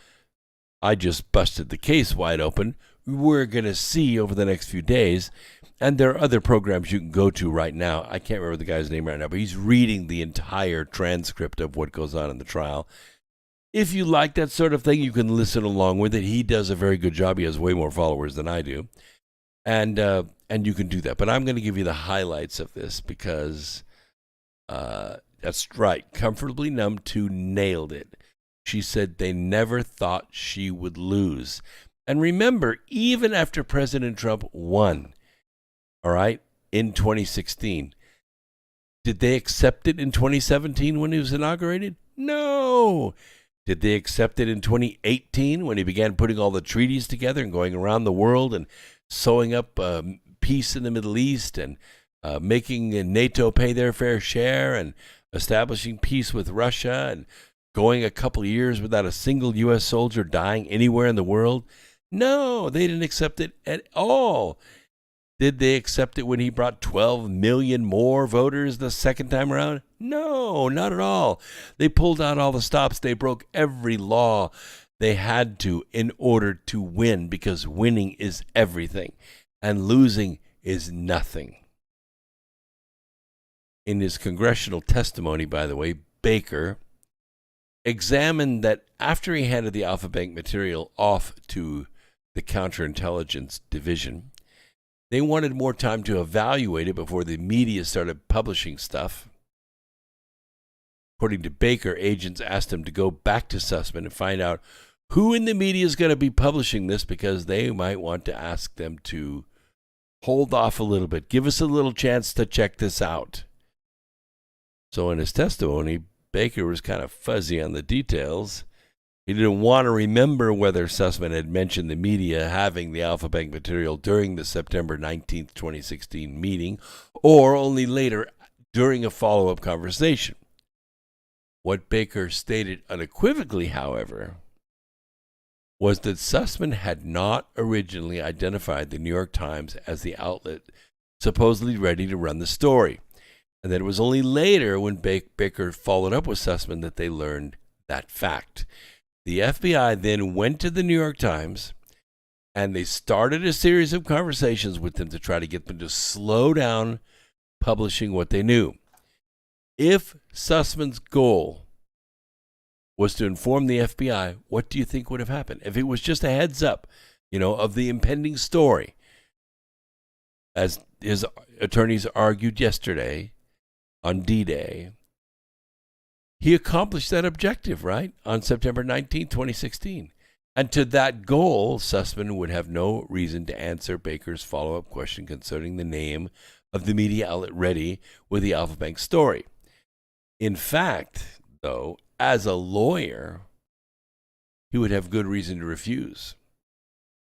I just busted the case wide open. We're going to see over the next few days, and there are other programs you can go to right now. I can't remember the guy's name right now, but he's reading the entire transcript of what goes on in the trial. If you like that sort of thing, you can listen along with it. He does a very good job. He has way more followers than I do. And you can do that. But I'm going to give you the highlights of this because that's right. Comfortably Numb 2 nailed it. She said they never thought she would lose. And remember, even after President Trump won, all right, in 2016, did they accept it in 2017 when he was inaugurated? No. Did they accept it in 2018 when he began putting all the treaties together and going around the world and sewing up peace in the Middle East and making NATO pay their fair share and establishing peace with Russia and going a couple of years without a single U.S. soldier dying anywhere in the world? No, they didn't accept it at all. Did they accept it when he brought 12 million more voters the second time around? No, not at all. They pulled out all the stops. They broke every law they had to in order to win, because winning is everything and losing is nothing. In his congressional testimony, by the way, Baker examined that after he handed the Alpha Bank material off to the Counterintelligence Division, they wanted more time to evaluate it before the media started publishing stuff. According to Baker, agents asked him to go back to Sussman and find out who in the media is going to be publishing this, because they might want to ask them to hold off a little bit. Give us a little chance to check this out. So in his testimony, Baker was kind of fuzzy on the details. He didn't want to remember whether Sussman had mentioned the media having the Alpha Bank material during the September 19th, 2016 meeting, or only later during a follow-up conversation. What Baker stated unequivocally, however, was that Sussman had not originally identified the New York Times as the outlet supposedly ready to run the story, and that it was only later when Baker followed up with Sussman that they learned that fact. The FBI then went to the New York Times and they started a series of conversations with them to try to get them to slow down publishing what they knew. If Sussman's goal was to inform the FBI, what do you think would have happened? If it was just a heads up, of the impending story, as his attorneys argued yesterday on D-Day, he accomplished that objective, right, on September 19, 2016. And to that goal, Sussman would have no reason to answer Baker's follow-up question concerning the name of the media outlet ready with the Alpha Bank story. In fact, though, as a lawyer, he would have good reason to refuse.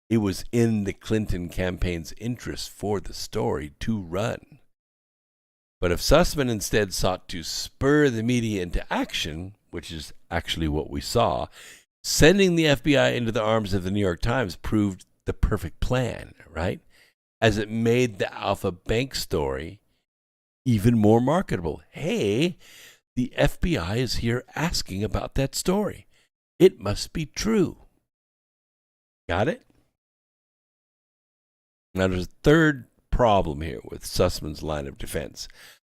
It was in the Clinton campaign's interest for the story to run. But if Sussman instead sought to spur the media into action, which is actually what we saw, sending the FBI into the arms of the New York Times proved the perfect plan, right? As it made the Alpha Bank story even more marketable. Hey, the FBI is here asking about that story. It must be true. Got it? Now, there's a third problem here with Sussman's line of defense.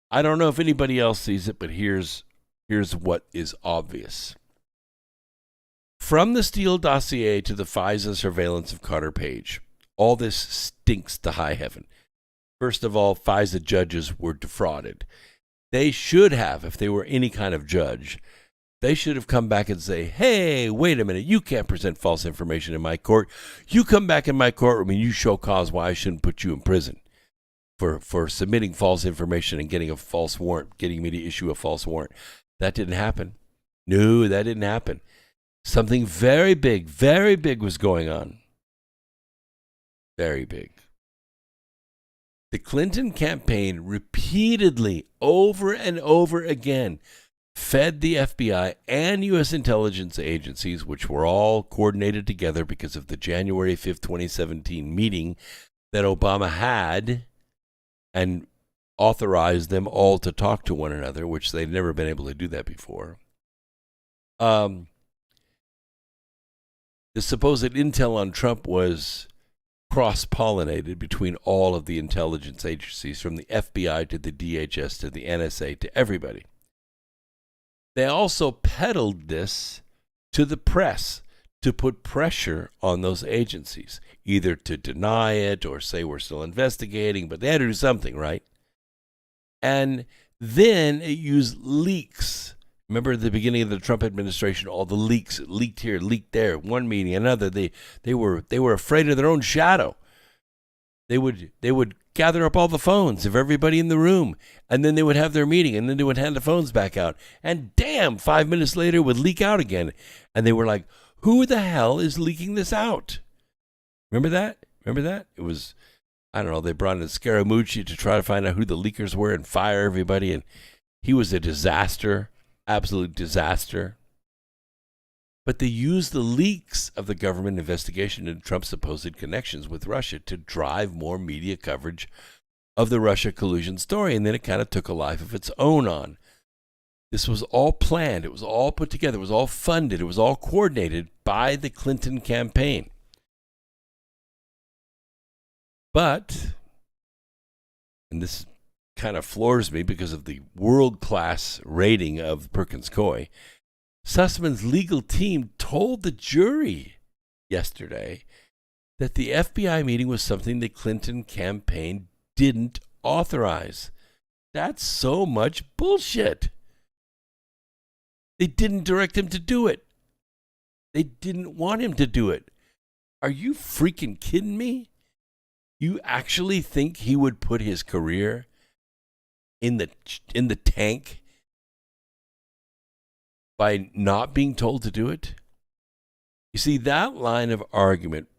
I don't know if anybody else sees it, but here's what is obvious. From the Steele dossier to the FISA surveillance of Carter Page, all this stinks to high heaven. First of all, FISA judges were defrauded. They should have, if they were any kind of judge, they should have come back and say, hey, wait a minute, you can't present false information in my court. You come back in my courtroom and you show cause why I shouldn't put you in prison for submitting false information and getting a false warrant, getting me to issue a false warrant. That didn't happen. No, that didn't happen. Something very big was going on. Very big. The Clinton campaign repeatedly, over and over again, fed the FBI and U.S. intelligence agencies, which were all coordinated together because of the January 5th, 2017 meeting that Obama had and authorized them all to talk to one another, which they'd never been able to do that before. The supposed intel on Trump was cross-pollinated between all of the intelligence agencies, from the FBI to the DHS to the NSA to everybody. They also peddled this to the press to put pressure on those agencies, either to deny it or say we're still investigating, but they had to do something, right? And then it used leaks. Remember at the beginning of the Trump administration, all the leaks, leaked here, leaked there, one meeting, another. They were afraid of their own shadow. They would gather up all the phones of everybody in the room, and then they would have their meeting, and then they would hand the phones back out. And damn, 5 minutes later, it would leak out again. And they were like, who the hell is leaking this out? Remember that? It was, I don't know, they brought in Scaramucci to try to find out who the leakers were and fire everybody, and he was a disaster, absolute disaster. But they used the leaks of the government investigation into Trump's supposed connections with Russia to drive more media coverage of the Russia collusion story, and then it kind of took a life of its own on. This was all planned. It was all put together. It was all funded. It was all coordinated by the Clinton campaign. But, and this kind of floors me because of the world-class rating of Perkins Coie, Sussman's legal team told the jury yesterday that the FBI meeting was something the Clinton campaign didn't authorize. That's so much bullshit. They didn't direct him to do it. They didn't want him to do it. Are you freaking kidding me? You actually think he would put his career in the tank by not being told to do it? You see, that line of argument,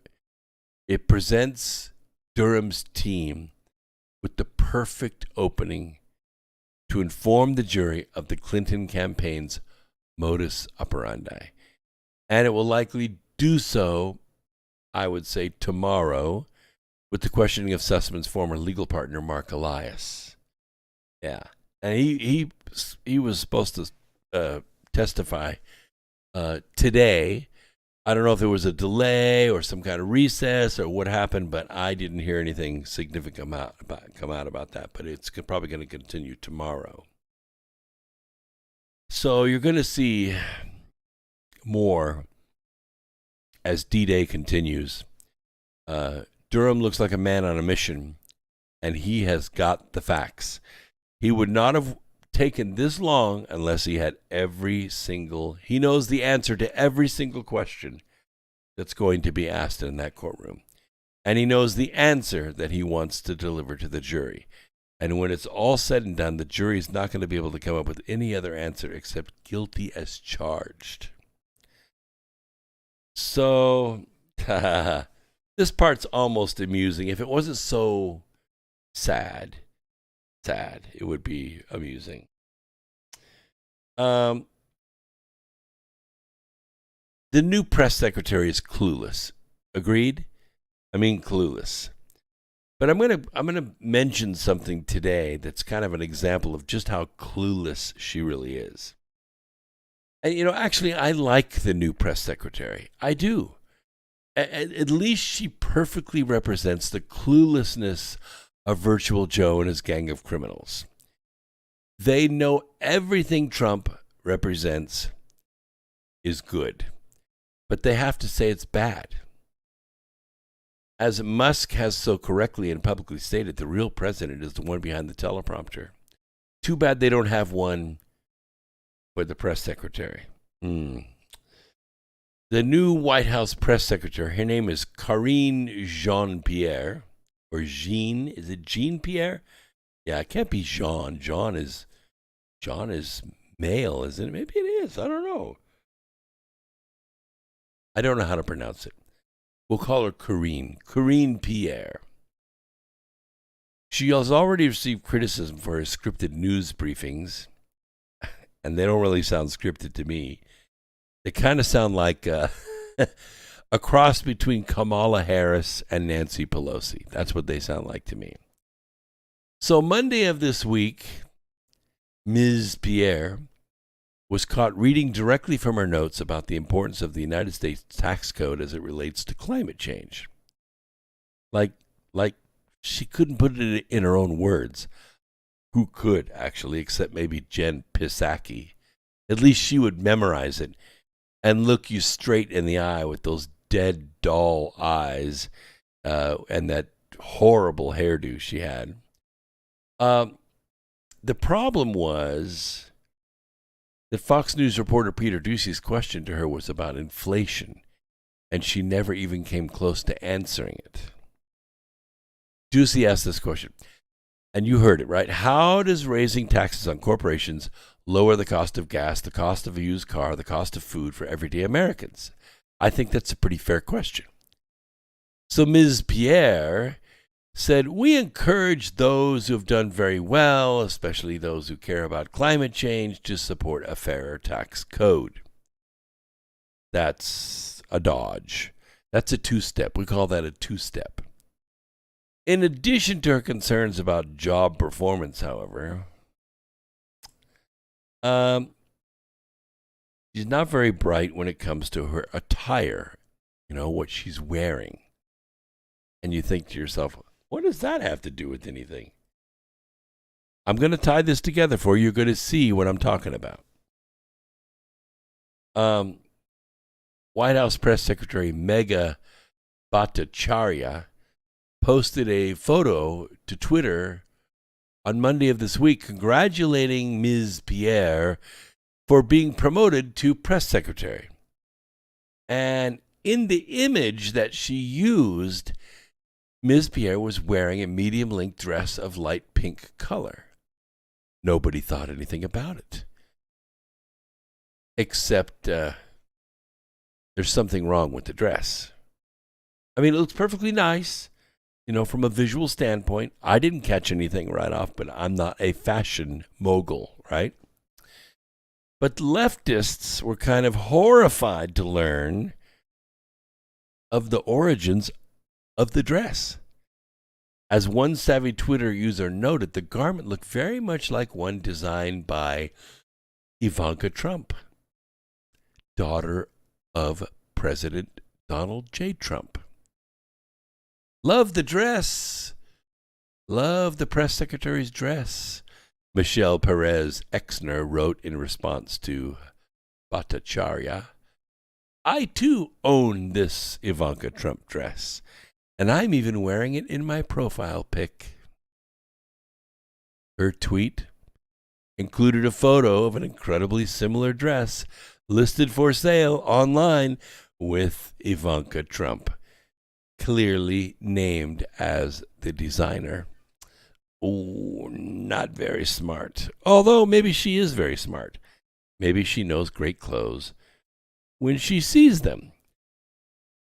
it presents Durham's team with the perfect opening to inform the jury of the Clinton campaign's modus operandi. And it will likely do so, I would say, tomorrow, with the questioning of Sussman's former legal partner, Mark Elias. Yeah. And he was supposed to testify today. I don't know if there was a delay or some kind of recess or what happened, but I didn't hear anything significant come out about that. But it's probably going to continue tomorrow. So you're going to see more as D-Day continues. Durham looks like a man on a mission, and he has got the facts. He would not have taken this long unless he had he knows the answer to every single question that's going to be asked in that courtroom. And he knows the answer that he wants to deliver to the jury. And when it's all said and done, the jury is not going to be able to come up with any other answer except guilty as charged. So, this part's almost amusing. If it wasn't so sad, it would be amusing. The new press secretary is clueless. Agreed? I mean clueless. But I'm gonna mention something today that's kind of an example of just how clueless she really is. And actually, I like the new press secretary. I do. At least she perfectly represents the cluelessness of Virtual Joe and his gang of criminals. They know everything Trump represents is good, but they have to say it's bad. As Musk has so correctly and publicly stated, the real president is the one behind the teleprompter. Too bad they don't have one for the press secretary. The new White House press secretary, her name is Karine Jean-Pierre, or Jean. Is it Jean-Pierre? Yeah, it can't be Jean. John is male, isn't it? Maybe it is. I don't know. I don't know how to pronounce it. We'll call her Karine Pierre. She has already received criticism for her scripted news briefings, and they don't really sound scripted to me. They kind of sound like a cross between Kamala Harris and Nancy Pelosi. That's what they sound like to me. So Monday of this week, Ms. Pierre was caught reading directly from her notes about the importance of the United States tax code as it relates to climate change. Like she couldn't put it in her own words. Who could, actually, except maybe Jen Psaki? At least she would memorize it and look you straight in the eye with those dead doll eyes and that horrible hairdo she had. The problem was that Fox News reporter Peter Doocy's question to her was about inflation, and she never even came close to answering it. Doocy asked this question, and you heard it, right? How does raising taxes on corporations lower the cost of gas, the cost of a used car, the cost of food for everyday Americans? I think that's a pretty fair question. So Ms. Pierre said, we encourage those who have done very well, especially those who care about climate change, to support a fairer tax code. That's a dodge. That's a two-step. We call that a two-step. In addition to her concerns about job performance, however, she's not very bright when it comes to her attire, what she's wearing. And you think to yourself, what does that have to do with anything? I'm going to tie this together for you. You're going to see what I'm talking about. White House Press Secretary Megha Bhattacharya posted a photo to Twitter on Monday of this week congratulating Ms. Pierre for being promoted to press secretary. And in the image that she used, Ms. Pierre was wearing a medium-length dress of light pink color. Nobody thought anything about it. Except there's something wrong with the dress. I mean, it looks perfectly nice, from a visual standpoint. I didn't catch anything right off, but I'm not a fashion mogul, right? But leftists were kind of horrified to learn of the origins of the dress. As one savvy Twitter user noted, the garment looked very much like one designed by Ivanka Trump, daughter of President Donald J. Trump. Love the dress. Love the press secretary's dress, Michelle Perez Exner wrote in response to Bhattacharya. I too own this Ivanka Trump dress, and I'm even wearing it in my profile pic. Her tweet included a photo of an incredibly similar dress listed for sale online with Ivanka Trump, clearly named as the designer. Oh, not very smart. Although maybe she is very smart. Maybe she knows great clothes when she sees them.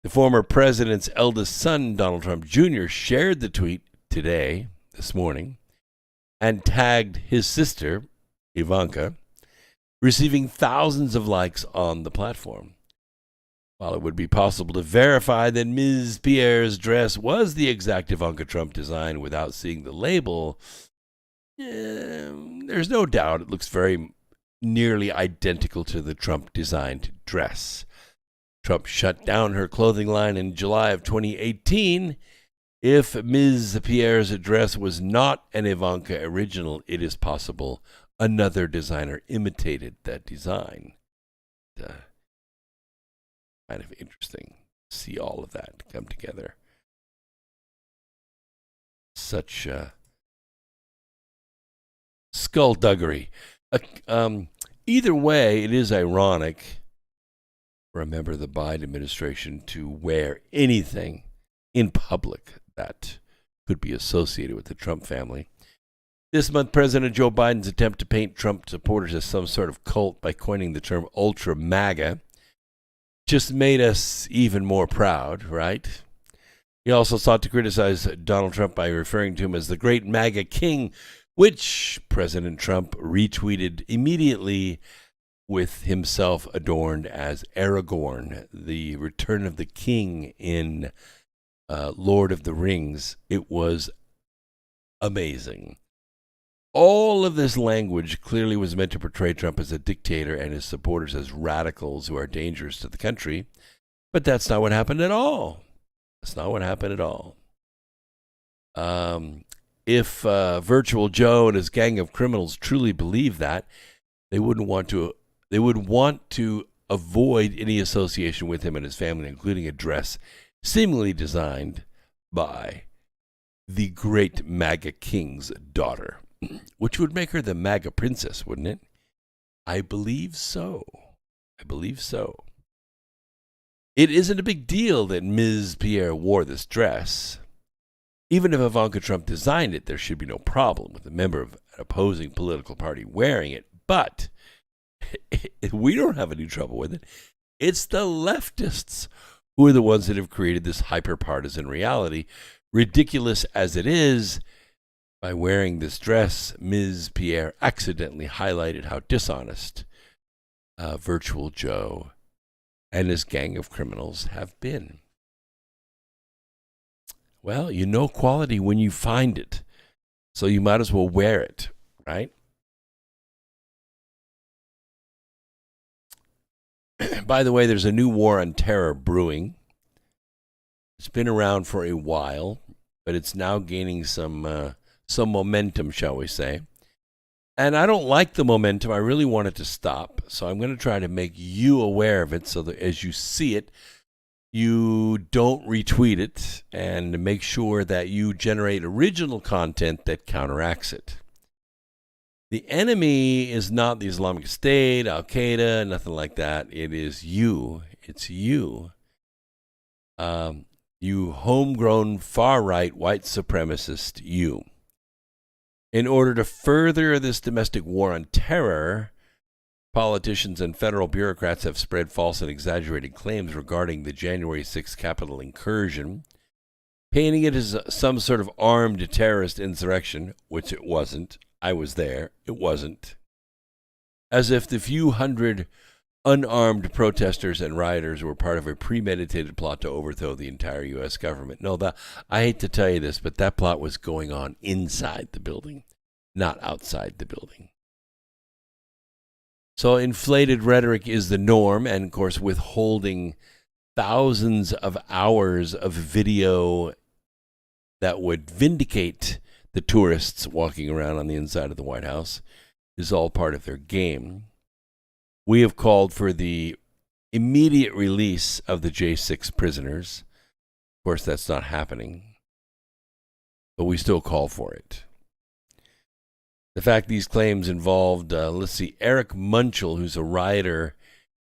The former president's eldest son, Donald Trump Jr., shared the tweet this morning, and tagged his sister, Ivanka, receiving thousands of likes on the platform. While it would be possible to verify that Ms. Pierre's dress was the exact Ivanka Trump design without seeing the label, there's no doubt it looks very nearly identical to the Trump-designed dress. Trump shut down her clothing line in July of 2018. If Ms. Pierre's dress was not an Ivanka original, it is possible another designer imitated that design. Kind of interesting to see all of that come together. Such skullduggery. Either way, it is ironic for a member of the Biden administration to wear anything in public that could be associated with the Trump family. This month, President Joe Biden's attempt to paint Trump supporters as some sort of cult by coining the term ultra MAGA just made us even more proud, right? He also sought to criticize Donald Trump by referring to him as the great MAGA king, which President Trump retweeted immediately with himself adorned as Aragorn, the return of the king in Lord of the Rings. It was amazing. All of this language clearly was meant to portray Trump as a dictator and his supporters as radicals who are dangerous to the country. But that's not what happened at all. That's not what happened at all. If Virtual Joe and his gang of criminals truly believe that, they would want to avoid any association with him and his family, including a dress seemingly designed by the great MAGA king's daughter, which would make her the MAGA princess, wouldn't it? I believe so. It isn't a big deal that Ms. Pierre wore this dress. Even if Ivanka Trump designed it, there should be no problem with a member of an opposing political party wearing it. But we don't have any trouble with it. It's the leftists who are the ones that have created this hyper-partisan reality. Ridiculous as it is, by wearing this dress, Ms. Pierre accidentally highlighted how dishonest Virtual Joe and his gang of criminals have been. Well, you know quality when you find it, so you might as well wear it, right? By the way, there's a new war on terror brewing. It's been around for a while, but it's now gaining some momentum, shall we say. And I don't like the momentum. I really want it to stop. So I'm going to try to make you aware of it so that as you see it, you don't retweet it, and make sure that you generate original content that counteracts it. The enemy is not the Islamic State, Al-Qaeda, nothing like that. It is you. It's you. You homegrown far-right white supremacist, you. In order to further this domestic war on terror, politicians and federal bureaucrats have spread false and exaggerated claims regarding the January 6th Capitol incursion, painting it as some sort of armed terrorist insurrection, which it wasn't. I was there. It wasn't. As if the few hundred unarmed protesters and rioters were part of a premeditated plot to overthrow the entire U.S. government. No, I hate to tell you this, but that plot was going on inside the building, not outside the building. So inflated rhetoric is the norm, and of course withholding thousands of hours of video that would vindicate the tourists walking around on the inside of the White House is all part of their game. We have called for the immediate release of the J6 prisoners. Of course, that's not happening, but we still call for it. The fact these claims involved, Eric Munchell, who's a rioter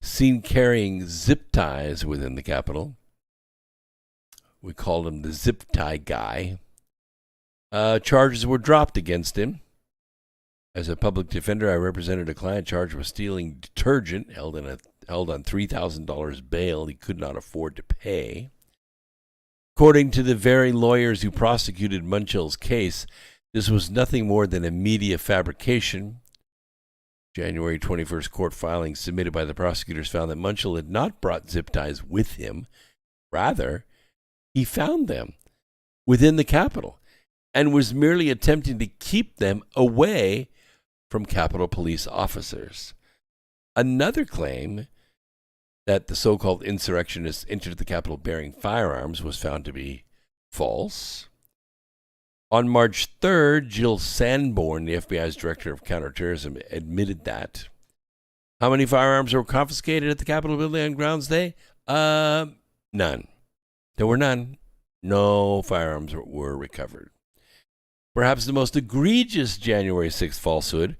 seen carrying zip ties within the Capitol. We called him the zip tie guy. Charges were dropped against him. As a public defender, I represented a client charged with stealing detergent, held on $3,000 bail he could not afford to pay. According to the very lawyers who prosecuted Munchell's case, this was nothing more than a media fabrication. January 21st court filings submitted by the prosecutors found that Munchell had not brought zip ties with him. Rather, he found them within the Capitol and was merely attempting to keep them away from Capitol Police officers. Another claim that the so-called insurrectionists entered the Capitol bearing firearms was found to be false. On March 3rd, Jill Sanborn, the FBI's director of counterterrorism, admitted that. How many firearms were confiscated at the Capitol building on Grounds Day? None. There were none. No firearms were recovered. Perhaps the most egregious January 6th falsehood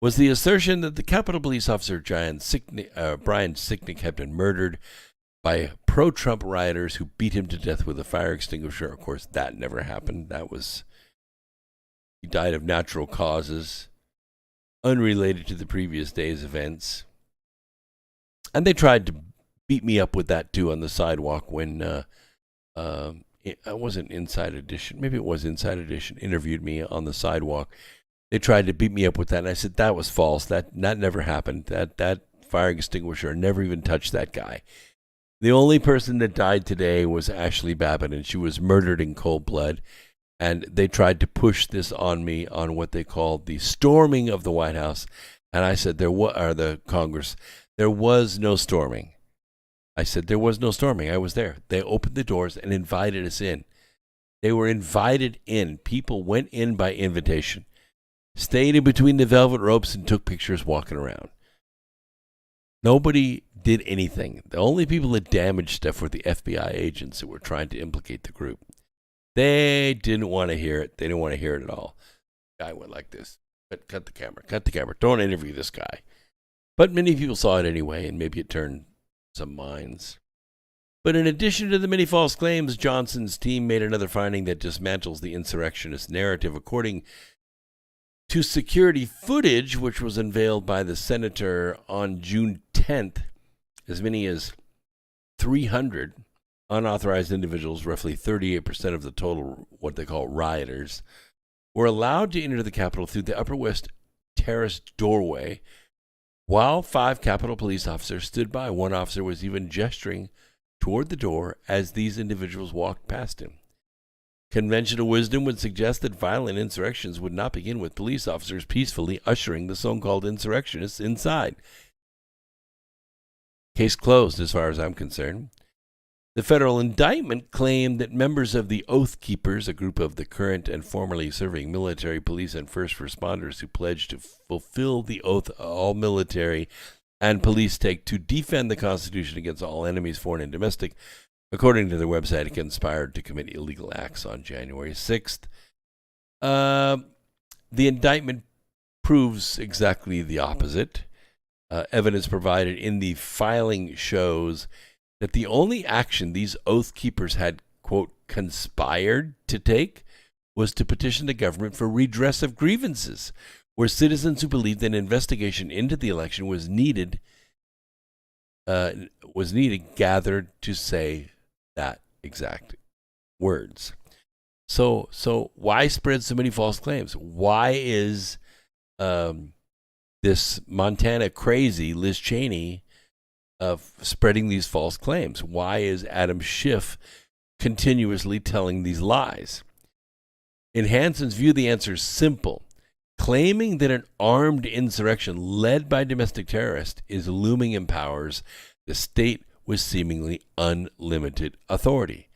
was the assertion that the Capitol Police officer Brian Sicknick had been murdered by pro-Trump rioters who beat him to death with a fire extinguisher. Of course, that never happened. He died of natural causes, unrelated to the previous day's events. And they tried to beat me up with that, too, on the sidewalk when it wasn't Inside Edition. Maybe it was Inside Edition. Interviewed me on the sidewalk. They tried to beat me up with that, and I said that was false. That never happened. That fire extinguisher never even touched that guy. The only person that died today was Ashley Babbitt, and she was murdered in cold blood. And they tried to push this on me on what they called the storming of the White House. And I said, the Congress, there was no storming. I said, there was no storming. I was there. They opened the doors and invited us in. They were invited in. People went in by invitation, stayed in between the velvet ropes and took pictures walking around. Nobody did anything. The only people that damaged stuff were the FBI agents that were trying to implicate the group. They didn't want to hear it. They didn't want to hear it at all. The guy went like this. Cut the camera. Cut the camera. Don't interview this guy. But many people saw it anyway, and maybe it turned some minds. But in addition to the many false claims, Johnson's team made another finding that dismantles the insurrectionist narrative. According to security footage, which was unveiled by the senator on June 10th, as many as 300 unauthorized individuals, roughly 38% of the total, what they call rioters, were allowed to enter the Capitol through the Upper West Terrace doorway, while 5 Capitol police officers stood by. One officer was even gesturing toward the door as these individuals walked past him. Conventional wisdom would suggest that violent insurrections would not begin with police officers peacefully ushering the so-called insurrectionists inside. Case closed as far as I'm concerned. The federal indictment claimed that members of the Oath Keepers, a group of the current and formerly serving military, police, and first responders who pledged to fulfill the oath all military and police take to defend the Constitution against all enemies, foreign and domestic, according to their website, conspired to commit illegal acts on January 6th. The indictment proves exactly the opposite. Evidence provided in the filing shows that the only action these Oath Keepers had, quote, conspired to take was to petition the government for redress of grievances, where citizens who believed an investigation into the election was needed gathered to say that exact words. So why spread so many false claims? Why is this Montana crazy Liz Cheney spreading these false claims? Why is Adam Schiff continuously telling these lies? In Hanson's view, the answer is simple. Claiming that an armed insurrection led by domestic terrorists is looming empowers the state with seemingly unlimited authority.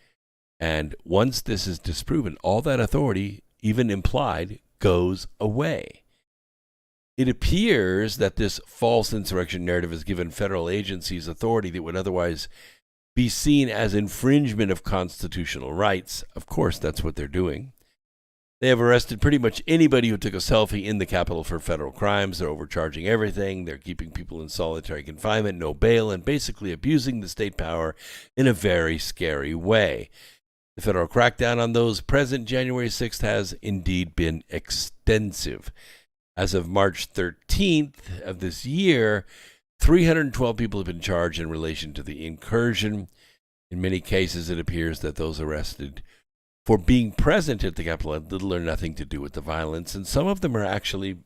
And once this is disproven, all that authority, even implied, goes away. It appears that this false insurrection narrative has given federal agencies authority that would otherwise be seen as infringement of constitutional rights. Of course, that's what they're doing. They have arrested pretty much anybody who took a selfie in the Capitol for federal crimes. They're overcharging everything. They're keeping people in solitary confinement, no bail, and basically abusing the state power in a very scary way. The federal crackdown on those present January 6th has indeed been extensive. As of March 13th of this year, 312 people have been charged in relation to the incursion. In many cases, it appears that those arrested for being present at the Capitol had little or nothing to do with the violence, and some of them are actually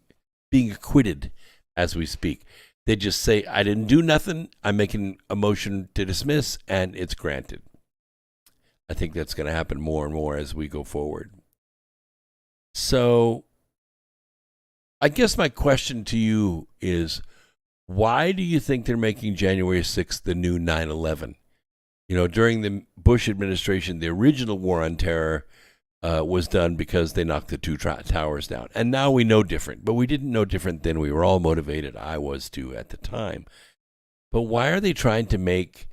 being acquitted as we speak. They just say, I didn't do nothing, I'm making a motion to dismiss, and it's granted. I think that's going to happen more and more as we go forward. So I guess my question to you is, why do you think they're making January 6th the new 9/11? You know, during the Bush administration, the original war on terror was done because they knocked the two towers down. And now we know different, but we didn't know different then. We were all motivated. I was too at the time. But why are they trying to make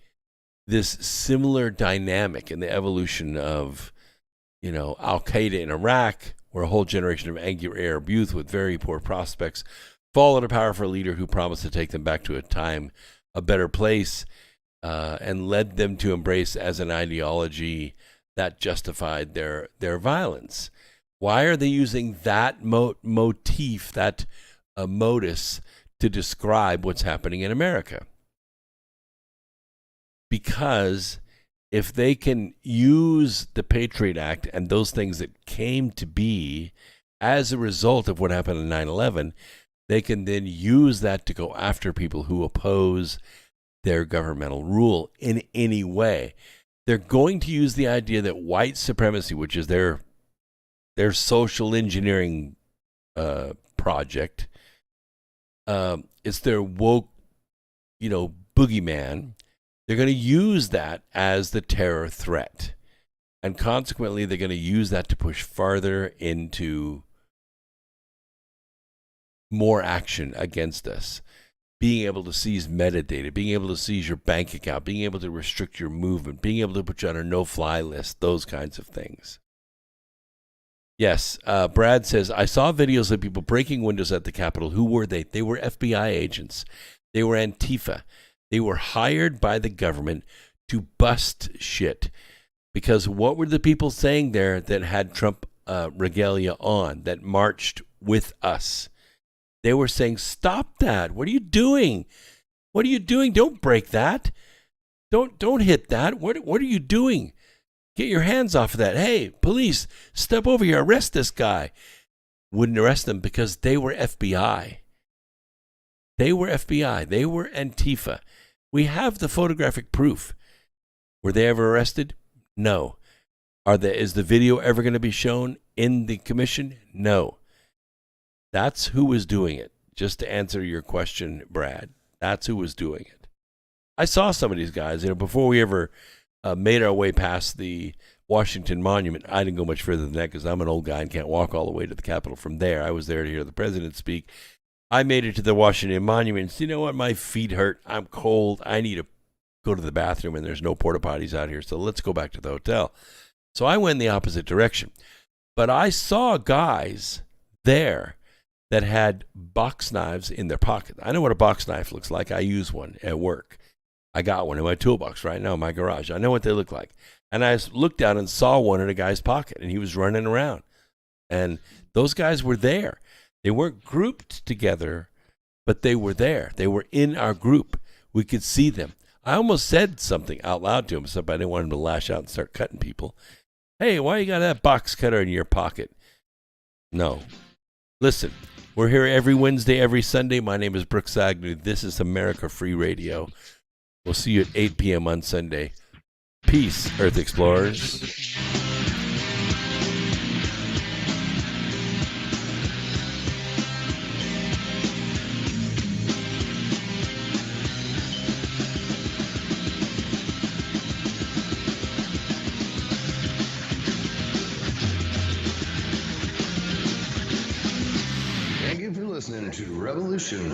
this similar dynamic in the evolution of, you know, Al-Qaeda in Iraq, where a whole generation of angry Arab youth with very poor prospects followed a powerful leader who promised to take them back to a better place, and led them to embrace as an ideology that justified their violence? Why are they using that motif, that modus, to describe what's happening in America? Because if they can use the Patriot Act and those things that came to be as a result of what happened in 9/11, they can then use that to go after people who oppose their governmental rule in any way. They're going to use the idea that white supremacy, which is their their social engineering project. It's their woke, boogeyman. They're going to use that as the terror threat. And consequently, they're going to use that to push farther into more action against us. Being able to seize metadata, being able to seize your bank account, being able to restrict your movement, being able to put you on a no-fly list, those kinds of things. Yes, Brad says, I saw videos of people breaking windows at the Capitol. Who were they? They were FBI agents. They were Antifa. They were hired by the government to bust shit. Because what were the people saying there that had Trump regalia on, that marched with us? They were saying, stop that. What are you doing? What are you doing? Don't break that. Don't hit that. What are you doing? Get your hands off of that. Hey, police, step over here. Arrest this guy. Wouldn't arrest them because they were FBI. They were FBI. They were Antifa. We have the photographic proof. Were they ever arrested? No. Is the video ever going to be shown in the commission? No. That's who was doing it. Just to answer your question, Brad, that's who was doing it. I saw some of these guys, before we ever made our way past the Washington Monument. I didn't go much further than that because I'm an old guy and can't walk all the way to the Capitol from there. I was there to hear the president speak. I made it to the Washington Monument. So you know what? My feet hurt. I'm cold. I need to go to the bathroom, and there's no porta potties out here. So let's go back to the hotel. So I went in the opposite direction. But I saw guys there that had box knives in their pocket. I know what a box knife looks like. I use one at work. I got one in my toolbox right now in my garage. I know what they look like. And I looked down and saw one in a guy's pocket, and he was running around. And those guys were there. They weren't grouped together, but they were there. They were in our group. We could see them. I almost said something out loud to him, except I didn't want him to lash out and start cutting people. Hey, why you got that box cutter in your pocket? No. Listen, we're here every Wednesday, every Sunday. My name is Brooks Agnew. This is America Free Radio. We'll see you at 8 p.m. on Sunday. Peace, Earth Explorers. Thank you for listening to Revolution